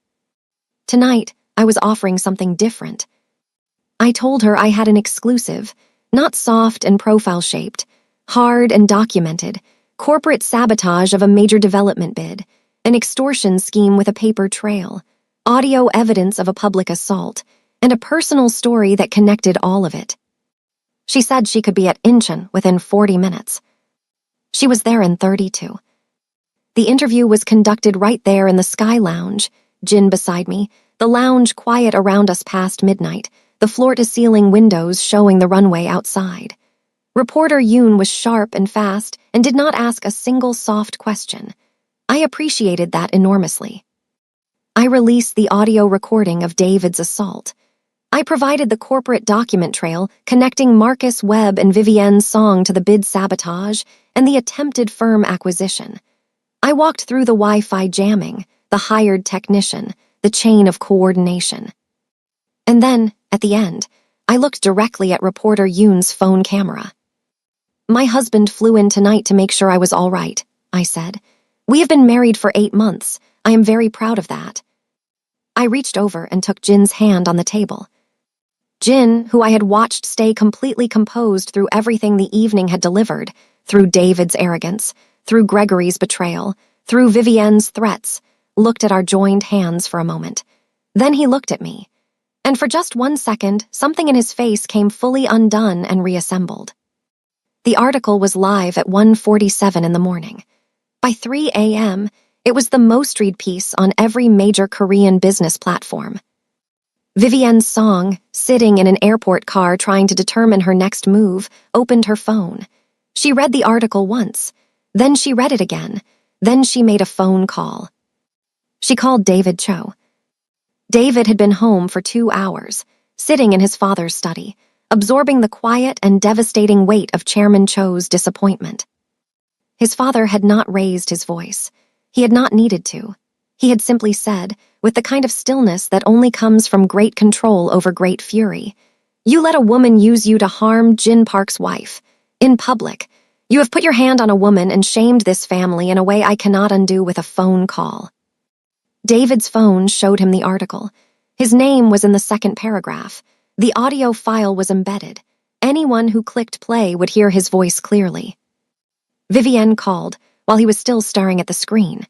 Tonight, I was offering something different. I told her I had an exclusive, not soft and profile-shaped, hard and documented, corporate sabotage of a major development bid, an extortion scheme with a paper trail, audio evidence of a public assault, and a personal story that connected all of it. She said she could be at Incheon within 40 minutes. She was there in 32. The interview was conducted right there in the Sky Lounge, Jin beside me, the lounge quiet around us past midnight, the floor-to-ceiling windows showing the runway outside. Reporter Yoon was sharp and fast and did not ask a single soft question. I appreciated that enormously. I released the audio recording of David's assault. I provided the corporate document trail connecting Marcus Webb and Vivienne's song to the bid sabotage and the attempted firm acquisition. I walked through the Wi-Fi jamming, the hired technician, the chain of coordination. And then, at the end, I looked directly at reporter Yoon's phone camera. "My husband flew in tonight to make sure I was all right," I said. "We have been married for 8 months. I am very proud of that." I reached over and took Jin's hand on the table. Jin, who I had watched stay completely composed through everything the evening had delivered, through David's arrogance, through Gregory's betrayal, through Vivienne's threats, looked at our joined hands for a moment. Then he looked at me, and for just 1 second, something in his face came fully undone and reassembled. The article was live at 1:47 in the morning. By 3 a.m., it was the most read piece on every major Korean business platform. Vivienne's song, sitting in an airport car trying to determine her next move, opened her phone. She read the article once, then she read it again, then she made a phone call. She called David Cho. David had been home for 2 hours, sitting in his father's study, absorbing the quiet and devastating weight of Chairman Cho's disappointment. His father had not raised his voice. He had not needed to. He had simply said, with the kind of stillness that only comes from great control over great fury, "You let a woman use you to harm Jin Park's wife. In public. You have put your hand on a woman and shamed this family in a way I cannot undo with a phone call." David's phone showed him the article. His name was in the second paragraph. The audio file was embedded. Anyone who clicked play would hear his voice clearly. Vivienne called, while he was still staring at the screen.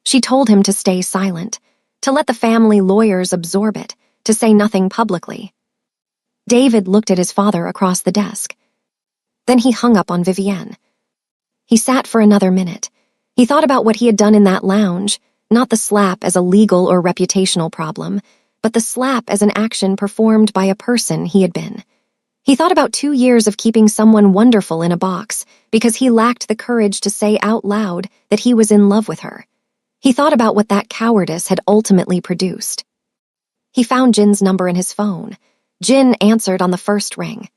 She told him to stay silent, to let the family lawyers absorb it, to say nothing publicly. David looked at his father across the desk. Then he hung up on Vivienne. He sat for another minute. He thought about what he had done in that lounge, not the slap as a legal or reputational problem, but the slap as an action performed by a person he had been. He thought about 2 years of keeping someone wonderful in a box because he lacked the courage to say out loud that he was in love with her. He thought about what that cowardice had ultimately produced. He found Jin's number in his phone. Jin answered on the first ring.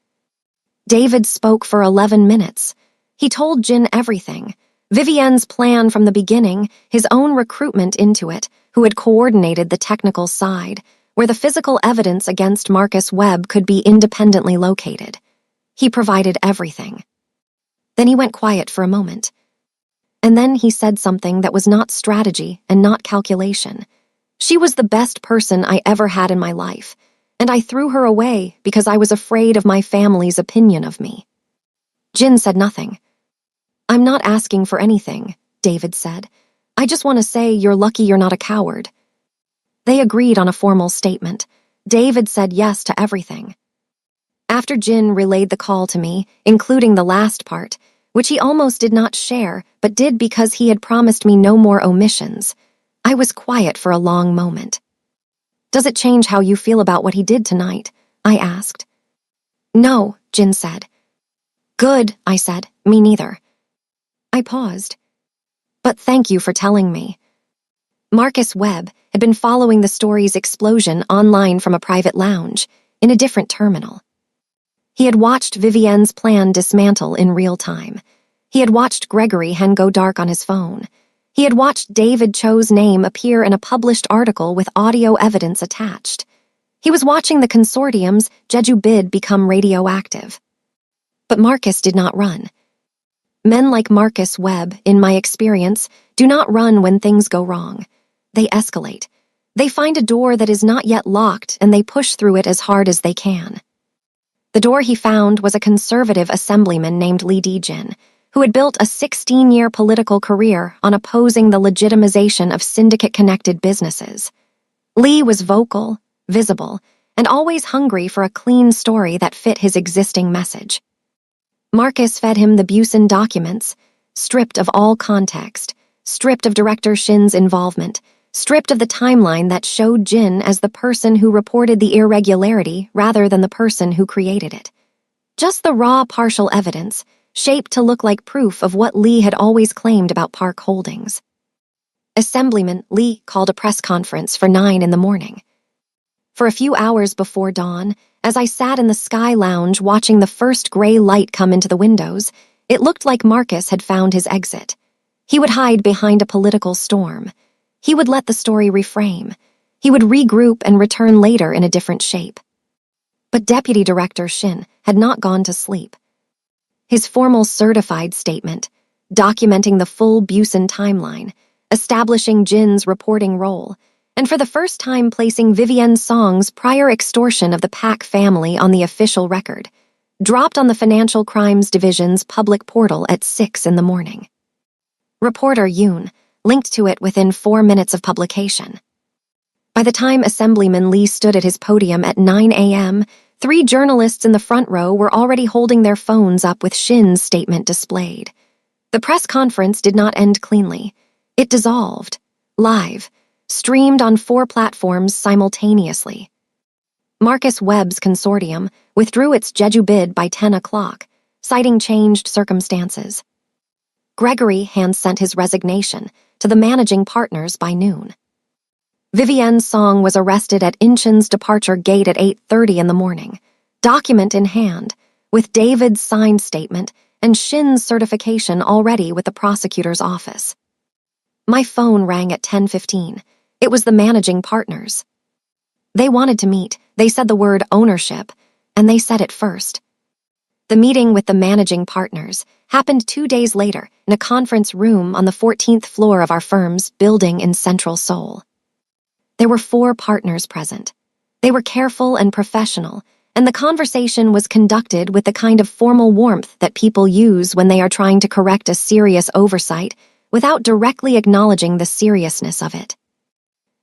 David spoke for 11 minutes. He told Jin everything. Vivienne's plan from the beginning, his own recruitment into it, who had coordinated the technical side, where the physical evidence against Marcus Webb could be independently located. He provided everything. Then he went quiet for a moment. And then he said something that was not strategy and not calculation. She was the best person I ever had in my life, and I threw her away because I was afraid of my family's opinion of me. Jin said nothing. "I'm not asking for anything," David said. "I just want to say you're lucky you're not a coward." They agreed on a formal statement. David said yes to everything. After Jin relayed the call to me, including the last part, which he almost did not share, but did because he had promised me no more omissions, I was quiet for a long moment. "Does it change how you feel about what he did tonight?" I asked. "No," Jin said. "Good," I said. "Me neither." I paused. "But thank you for telling me." Marcus Webb had been following the story's explosion online from a private lounge, in a different terminal. He had watched Vivienne's plan dismantle in real time. He had watched Gregory hen go dark on his phone. He had watched David Cho's name appear in a published article with audio evidence attached. He was watching the consortium's Jeju bid become radioactive. But Marcus did not run. Men like Marcus Webb, in my experience, do not run when things go wrong. They escalate. They find a door that is not yet locked and they push through it as hard as they can. The door he found was a conservative assemblyman named Lee Dejin, who had built a 16-year political career on opposing the legitimization of syndicate-connected businesses. Lee was vocal, visible, and always hungry for a clean story that fit his existing message. Marcus fed him the Busan documents, stripped of all context, stripped of Director Shin's involvement, stripped of the timeline that showed Jin as the person who reported the irregularity rather than the person who created it. Just the raw partial evidence, shaped to look like proof of what Lee had always claimed about Park Holdings. Assemblyman Lee called a press conference for 9 a.m. For a few hours before dawn, as I sat in the Sky Lounge watching the first gray light come into the windows, it looked like Marcus had found his exit. He would hide behind a political storm. He would let the story reframe. He would regroup and return later in a different shape. But Deputy Director Shin had not gone to sleep. His formal certified statement, documenting the full Busan timeline, establishing Jin's reporting role, and for the first time placing Vivienne Song's prior extortion of the Pak family on the official record, dropped on the Financial Crimes Division's public portal at 6 a.m. Reporter Yoon linked to it within 4 minutes of publication. By the time Assemblyman Lee stood at his podium at 9 a.m., 3 journalists in the front row were already holding their phones up with Shin's statement displayed. The press conference did not end cleanly. It dissolved, live, streamed on 4 platforms simultaneously. Marcus Webb's consortium withdrew its Jeju bid by 10 o'clock, citing changed circumstances. Gregory hand-sent his resignation to the managing partners by noon. Vivienne Song was arrested at Incheon's departure gate at 8:30 a.m, document in hand, with David's signed statement and Shin's certification already with the prosecutor's office. My phone rang at 10:15. It was the managing partners. They wanted to meet. They said the word ownership, and they said it first. The meeting with the managing partners happened 2 days later in a conference room on the 14th floor of our firm's building in Central Seoul. There were 4 partners present. They were careful and professional, and the conversation was conducted with the kind of formal warmth that people use when they are trying to correct a serious oversight without directly acknowledging the seriousness of it.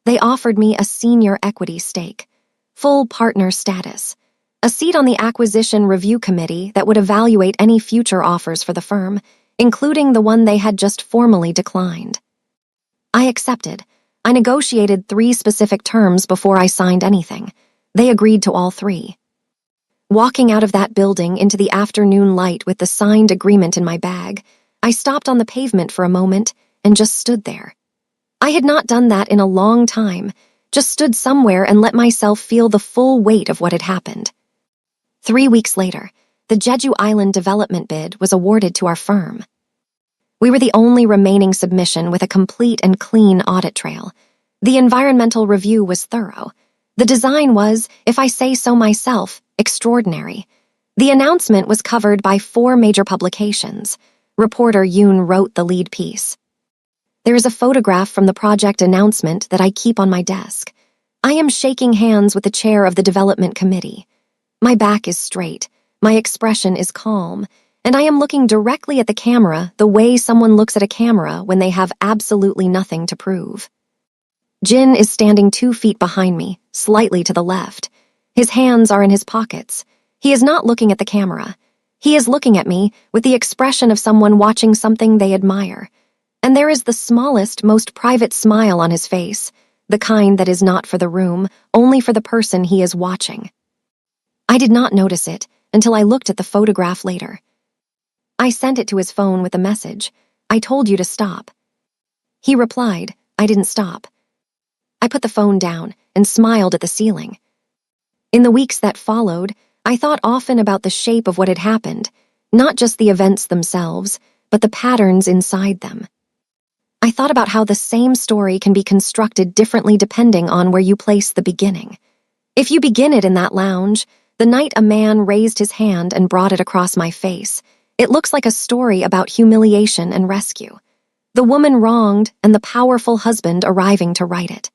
They offered me a senior equity stake, full partner status, a seat on the acquisition review committee that would evaluate any future offers for the firm, including the one they had just formally declined. I accepted. I negotiated 3 specific terms before I signed anything. They agreed to all 3. Walking out of that building into the afternoon light with the signed agreement in my bag, I stopped on the pavement for a moment and just stood there. I had not done that in a long time, just stood somewhere and let myself feel the full weight of what had happened. 3 weeks later, the Jeju Island development bid was awarded to our firm. We were the only remaining submission with a complete and clean audit trail. The environmental review was thorough. The design was, if I say so myself, extraordinary. The announcement was covered by 4 major publications. Reporter Yoon wrote the lead piece. There is a photograph from the project announcement that I keep on my desk. I am shaking hands with the chair of the development committee. My back is straight, my expression is calm, and I am looking directly at the camera the way someone looks at a camera when they have absolutely nothing to prove. Jin is standing 2 feet behind me, slightly to the left. His hands are in his pockets. He is not looking at the camera. He is looking at me with the expression of someone watching something they admire. And there is the smallest, most private smile on his face, the kind that is not for the room, only for the person he is watching. I did not notice it until I looked at the photograph later. I sent it to his phone with a message. I told you to stop. He replied, I didn't stop. I put the phone down and smiled at the ceiling. In the weeks that followed, I thought often about the shape of what had happened, not just the events themselves, but the patterns inside them. I thought about how the same story can be constructed differently depending on where you place the beginning. If you begin it in that lounge, the night a man raised his hand and brought it across my face, It looks like a story about humiliation and rescue. The woman wronged and the powerful husband arriving to right it.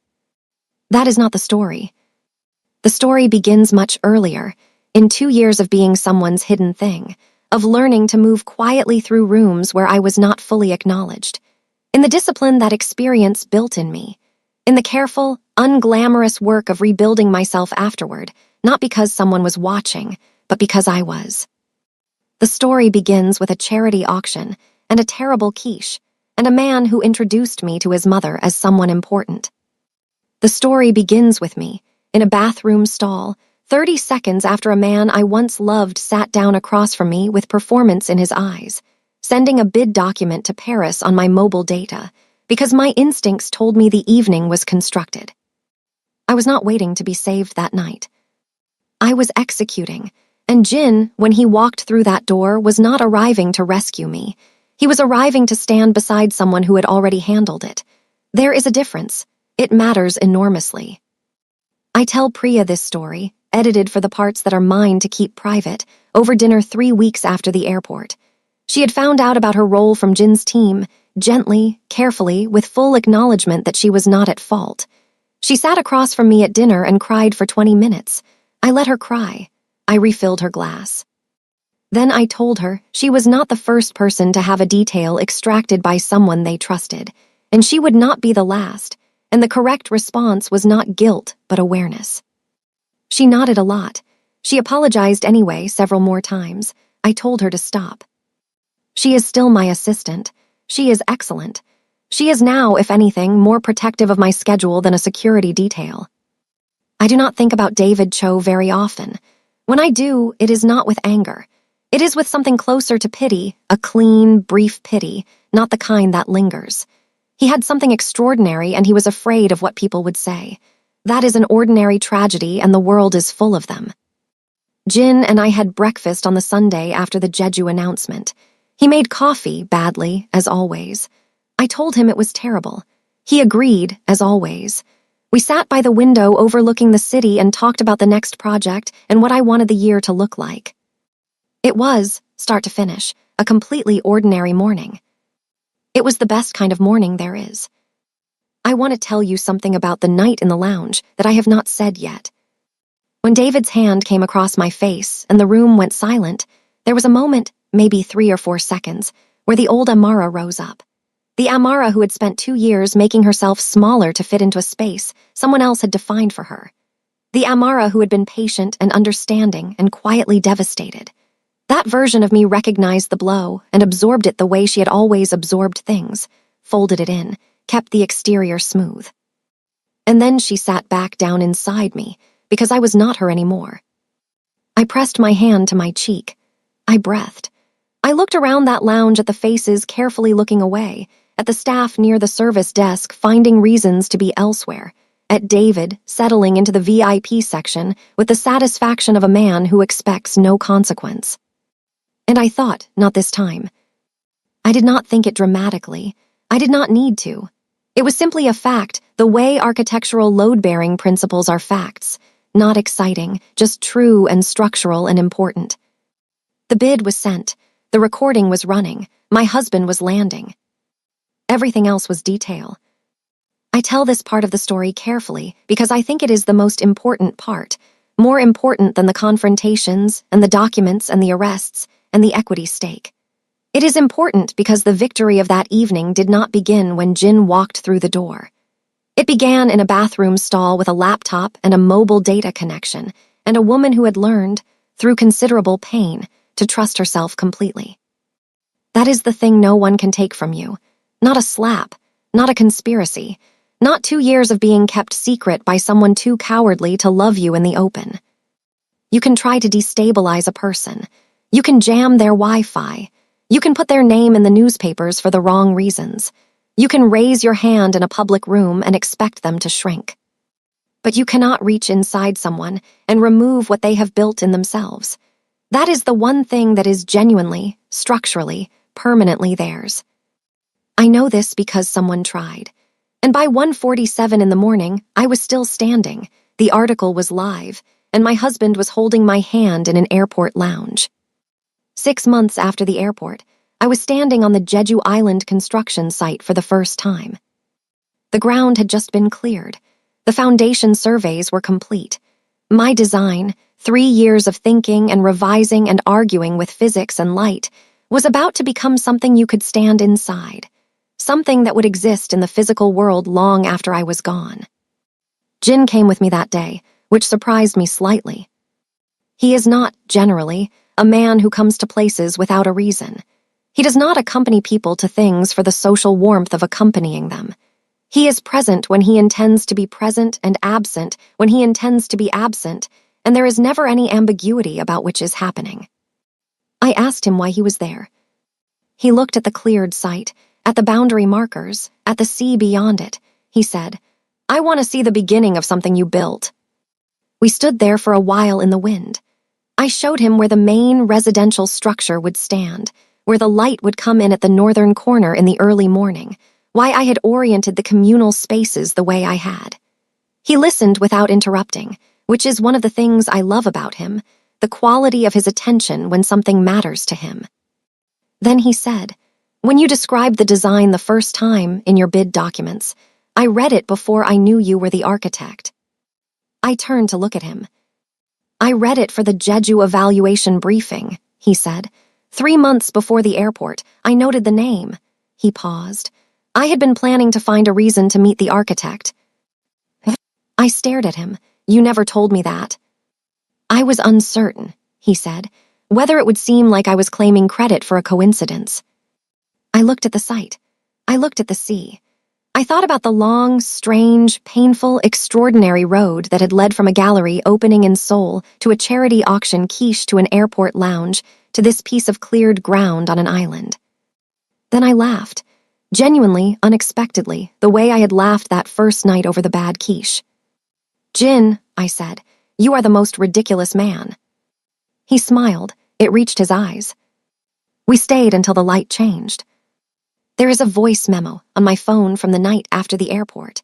That is not the story. The story begins much earlier, in 2 years of being someone's hidden thing, of learning to move quietly through rooms where I was not fully acknowledged, in the discipline that experience built in me, in the careful, unglamorous work of rebuilding myself afterward, not because someone was watching, but because I was. The story begins with a charity auction and a terrible quiche, and a man who introduced me to his mother as someone important. The story begins with me, in a bathroom stall, 30 seconds after a man I once loved sat down across from me with performance in his eyes, sending a bid document to Paris on my mobile data, because my instincts told me the evening was constructed. I was not waiting to be saved that night. I was executing, and Jin, when he walked through that door, was not arriving to rescue me. He was arriving to stand beside someone who had already handled it. There is a difference. It matters enormously. I tell Priya this story, edited for the parts that are mine to keep private, over dinner 3 weeks after the airport. She had found out about her role from Jin's team, gently, carefully, with full acknowledgement that she was not at fault. She sat across from me at dinner and cried for 20 minutes. I let her cry. I refilled her glass. Then I told her she was not the first person to have a detail extracted by someone they trusted, and she would not be the last, and the correct response was not guilt but awareness. She nodded a lot. She apologized anyway several more times. I told her to stop. She is still my assistant. She is excellent. She is now, if anything, more protective of my schedule than a security detail. I do not think about David Cho very often. When I do, it is not with anger. It is with something closer to pity, a clean, brief pity, not the kind that lingers. He had something extraordinary and he was afraid of what people would say. That is an ordinary tragedy and the world is full of them. Jin and I had breakfast on the Sunday after the Jeju announcement. He made coffee, badly, as always. I told him it was terrible. He agreed, as always. We sat by the window overlooking the city and talked about the next project and what I wanted the year to look like. It was, start to finish, a completely ordinary morning. It was the best kind of morning there is. I want to tell you something about the night in the lounge that I have not said yet. When David's hand came across my face and the room went silent, there was a moment, maybe 3 or 4 seconds, where the old Amara rose up. The Amara who had spent 2 years making herself smaller to fit into a space someone else had defined for her. The Amara who had been patient and understanding and quietly devastated. That version of me recognized the blow and absorbed it the way she had always absorbed things, folded it in, kept the exterior smooth. And then she sat back down inside me, because I was not her anymore. I pressed my hand to my cheek. I breathed. I looked around that lounge at the faces carefully looking away, at the staff near the service desk finding reasons to be elsewhere, at David settling into the VIP section with the satisfaction of a man who expects no consequence. And I thought, not this time. I did not think it dramatically. I did not need to. It was simply a fact, the way architectural load-bearing principles are facts, not exciting, just true and structural and important. The bid was sent. The recording was running. My husband was landing. Everything else was detail. I tell this part of the story carefully because I think it is the most important part, more important than the confrontations and the documents and the arrests and the equity stake. It is important because the victory of that evening did not begin when Jin walked through the door. It began in a bathroom stall with a laptop and a mobile data connection, and a woman who had learned, through considerable pain, to trust herself completely. That is the thing no one can take from you. Not a slap, not a conspiracy, not 2 years of being kept secret by someone too cowardly to love you in the open. You can try to destabilize a person. You can jam their Wi-Fi. You can put their name in the newspapers for the wrong reasons. You can raise your hand in a public room and expect them to shrink. But you cannot reach inside someone and remove what they have built in themselves. That is the one thing that is genuinely, structurally, permanently theirs. I know this because someone tried. And by 1:47 in the morning, I was still standing. The article was live, and my husband was holding my hand in an airport lounge. 6 months after the airport, I was standing on the Jeju Island construction site for the first time. The ground had just been cleared. The foundation surveys were complete. My design, 3 years of thinking and revising and arguing with physics and light, was about to become something you could stand inside, something that would exist in the physical world long after I was gone. Jin came with me that day, which surprised me slightly. He is not, generally, a man who comes to places without a reason. He does not accompany people to things for the social warmth of accompanying them. He is present when he intends to be present and absent when he intends to be absent, and there is never any ambiguity about which is happening. I asked him why he was there. He looked at the cleared site, at the boundary markers, at the sea beyond it. He said, "I want to see the beginning of something you built." We stood there for a while in the wind. I showed him where the main residential structure would stand, where the light would come in at the northern corner in the early morning, why I had oriented the communal spaces the way I had. He listened without interrupting, which is one of the things I love about him, the quality of his attention when something matters to him. Then he said, "When you described the design the first time in your bid documents, I read it before I knew you were the architect." I turned to look at him. "I read it for the Jeju evaluation briefing," he said. 3 months before the airport, I noted the name." He paused. "I had been planning to find a reason to meet the architect." I stared at him. "You never told me that." "I was uncertain," he said, "whether it would seem like I was claiming credit for a coincidence." I looked at the site. I looked at the sea. I thought about the long, strange, painful, extraordinary road that had led from a gallery opening in Seoul to a charity auction quiche to an airport lounge to this piece of cleared ground on an island. Then I laughed, genuinely, unexpectedly, the way I had laughed that first night over the bad quiche. "Jin," I said, "you are the most ridiculous man." He smiled. It reached his eyes. We stayed until the light changed. There is a voice memo on my phone from the night after the airport.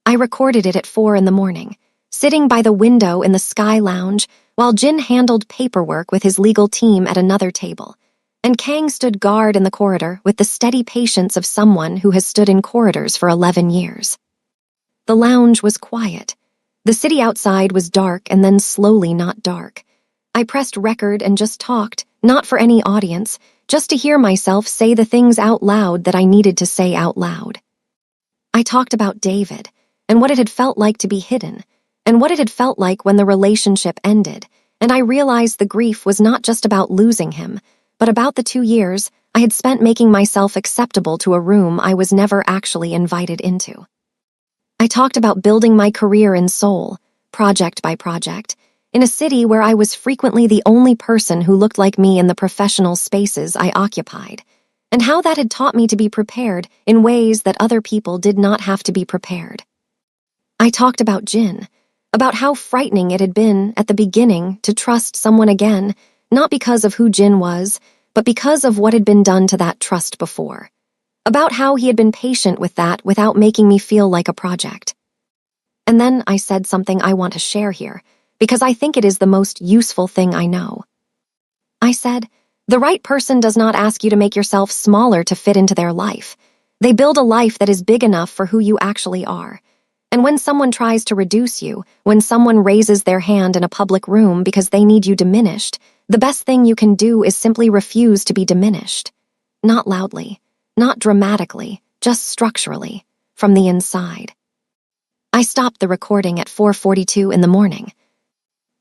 I recorded it at 4 a.m, sitting by the window in the Sky Lounge while Jin handled paperwork with his legal team at another table, and Kang stood guard in the corridor with the steady patience of someone who has stood in corridors for 11 years. The lounge was quiet. The city outside was dark and then slowly not dark. I pressed record and just talked, not for any audience, just to hear myself say the things out loud that I needed to say out loud. I talked about David, and what it had felt like to be hidden, and what it had felt like when the relationship ended, and I realized the grief was not just about losing him, but about the 2 years I had spent making myself acceptable to a room I was never actually invited into. I talked about building my career in Seoul, project by project, in a city where I was frequently the only person who looked like me in the professional spaces I occupied, and how that had taught me to be prepared in ways that other people did not have to be prepared. I talked about Jin, about how frightening it had been at the beginning to trust someone again, not because of who Jin was, but because of what had been done to that trust before, about how he had been patient with that without making me feel like a project. And then I said something I want to share here, because I think it is the most useful thing I know. I said, "The right person does not ask you to make yourself smaller to fit into their life. They build a life that is big enough for who you actually are. And when someone tries to reduce you, when someone raises their hand in a public room because they need you diminished, the best thing you can do is simply refuse to be diminished. Not loudly, not dramatically, just structurally, from the inside." I stopped the recording at 4:42 in the morning.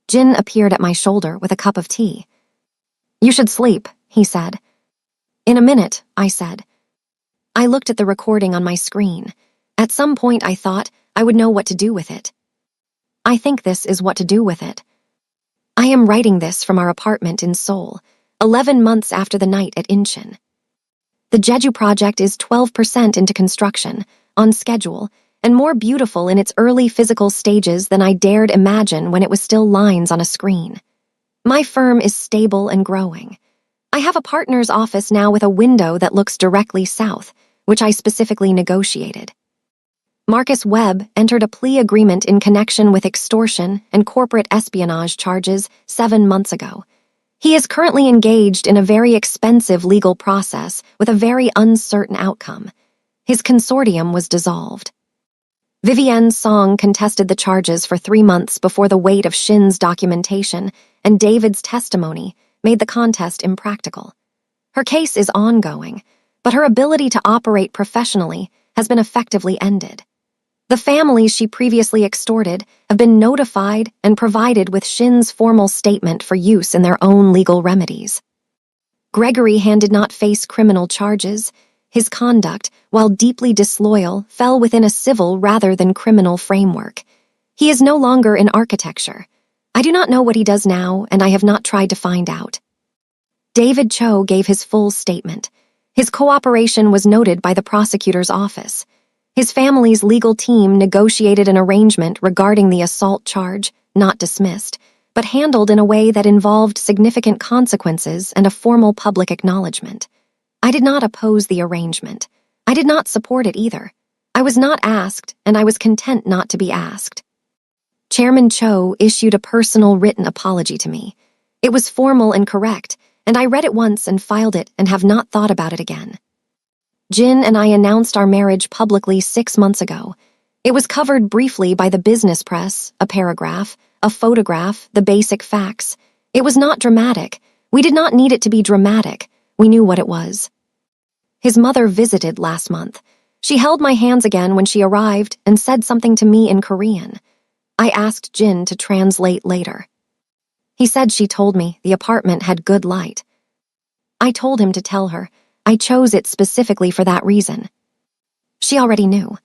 Jin appeared at my shoulder with a cup of tea. "You should sleep," he said. "In a minute," I said. I looked at the recording on my screen. At some point I thought I would know what to do with it. I think this is what to do with it. I am writing this from our apartment in Seoul, 11 months after the night at Incheon. The Jeju project is 12% into construction, on schedule, and more beautiful in its early physical stages than I dared imagine when it was still lines on a screen. My firm is stable and growing. I have a partner's office now with a window that looks directly south, which I specifically negotiated. Marcus Webb entered a plea agreement in connection with extortion and corporate espionage charges 7 months ago. He is currently engaged in a very expensive legal process with a very uncertain outcome. His consortium was dissolved. Vivienne Song contested the charges for 3 months before the weight of Shin's documentation and David's testimony made the contest impractical. Her case is ongoing, but her ability to operate professionally has been effectively ended. The families she previously extorted have been notified and provided with Shin's formal statement for use in their own legal remedies. Gregory Han did not face criminal charges. His conduct, while deeply disloyal, fell within a civil rather than criminal framework. He is no longer in architecture. I do not know what he does now, and I have not tried to find out. David Cho gave his full statement. His cooperation was noted by the prosecutor's office. His family's legal team negotiated an arrangement regarding the assault charge, not dismissed, but handled in a way that involved significant consequences and a formal public acknowledgement. I did not oppose the arrangement. I did not support it either. I was not asked, and I was content not to be asked. Chairman Cho issued a personal written apology to me. It was formal and correct, and I read it once and filed it and have not thought about it again. Jin and I announced our marriage publicly 6 months ago. It was covered briefly by the business press, a paragraph, a photograph, the basic facts. It was not dramatic. We did not need it to be dramatic. We knew what it was. His mother visited last month. She held my hands again when she arrived and said something to me in Korean. I asked Jin to translate later. He said she told me the apartment had good light. I told him to tell her. I chose it specifically for that reason. She already knew.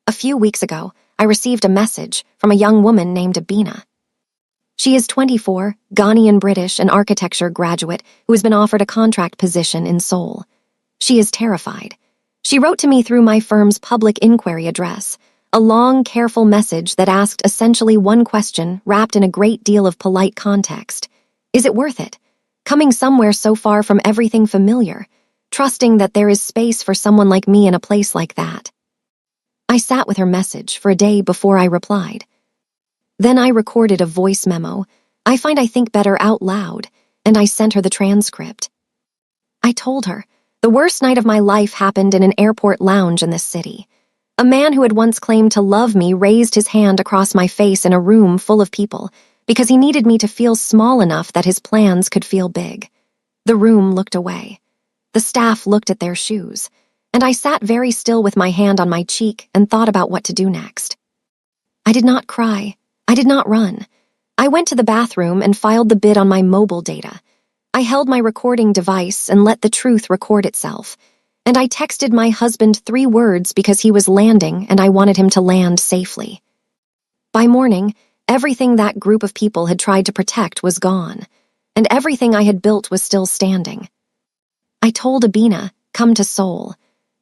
A few weeks ago, I received a message from a young woman named Abina. She is 24, Ghanaian British, an architecture graduate who has been offered a contract position in Seoul. She is terrified. She wrote to me through my firm's public inquiry address, a long, careful message that asked essentially one question wrapped in a great deal of polite context. Is it worth it? Coming somewhere so far from everything familiar, trusting that there is space for someone like me in a place like that. I sat with her message for a day before I replied. Then I recorded a voice memo. I think better out loud, and I sent her the transcript. I told her, the worst night of my life happened in an airport lounge in this city. A man who had once claimed to love me raised his hand across my face in a room full of people because he needed me to feel small enough that his plans could feel big. The room looked away. The staff looked at their shoes, and I sat very still with my hand on my cheek and thought about what to do next. I did not cry. I did not run. I went to the bathroom and filed the bid on my mobile data. I held my recording device and let the truth record itself, and I texted my husband 3 words because he was landing and I wanted him to land safely. By morning, everything that group of people had tried to protect was gone, and everything I had built was still standing. I told Abina, come to Seoul.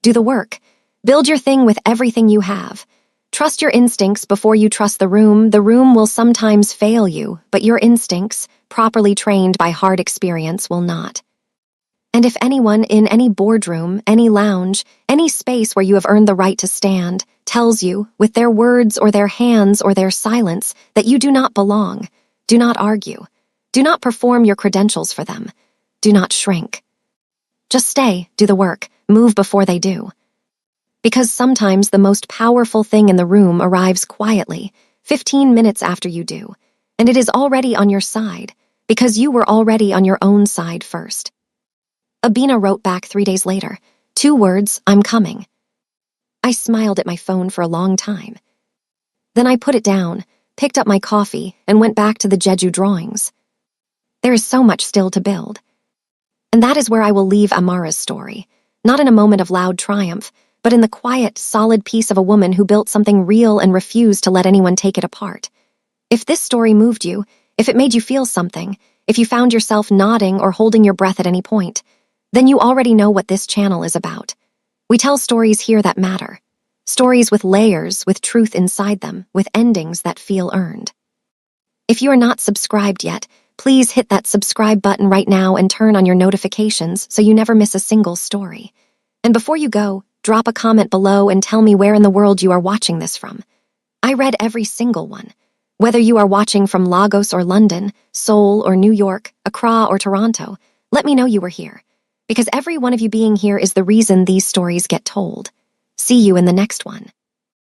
Do the work. Build your thing with everything you have. Trust your instincts before you trust the room. The room will sometimes fail you, but your instincts, properly trained by hard experience, will not. And if anyone in any boardroom, any lounge, any space where you have earned the right to stand, tells you, with their words or their hands or their silence, that you do not belong, do not argue. Do not perform your credentials for them. Do not shrink. Just stay, do the work, move before they do. Because sometimes the most powerful thing in the room arrives quietly, 15 minutes after you do, and it is already on your side, because you were already on your own side first. Abina wrote back 3 days later, 2 words, I'm coming. I smiled at my phone for a long time. Then I put it down, picked up my coffee, and went back to the Jeju drawings. There is so much still to build. And that is where I will leave Amara's story, not in a moment of loud triumph, but in the quiet, solid piece of a woman who built something real and refused to let anyone take it apart. If this story moved you, if it made you feel something, if you found yourself nodding or holding your breath at any point, then you already know what this channel is about. We tell stories here that matter. Stories with layers, with truth inside them, with endings that feel earned. If you are not subscribed yet, please hit that subscribe button right now and turn on your notifications so you never miss a single story. And before you go, drop a comment below and tell me where in the world you are watching this from. I read every single one. Whether you are watching from Lagos or London, Seoul or New York, Accra or Toronto, let me know you were here. Because every one of you being here is the reason these stories get told. See you in the next one.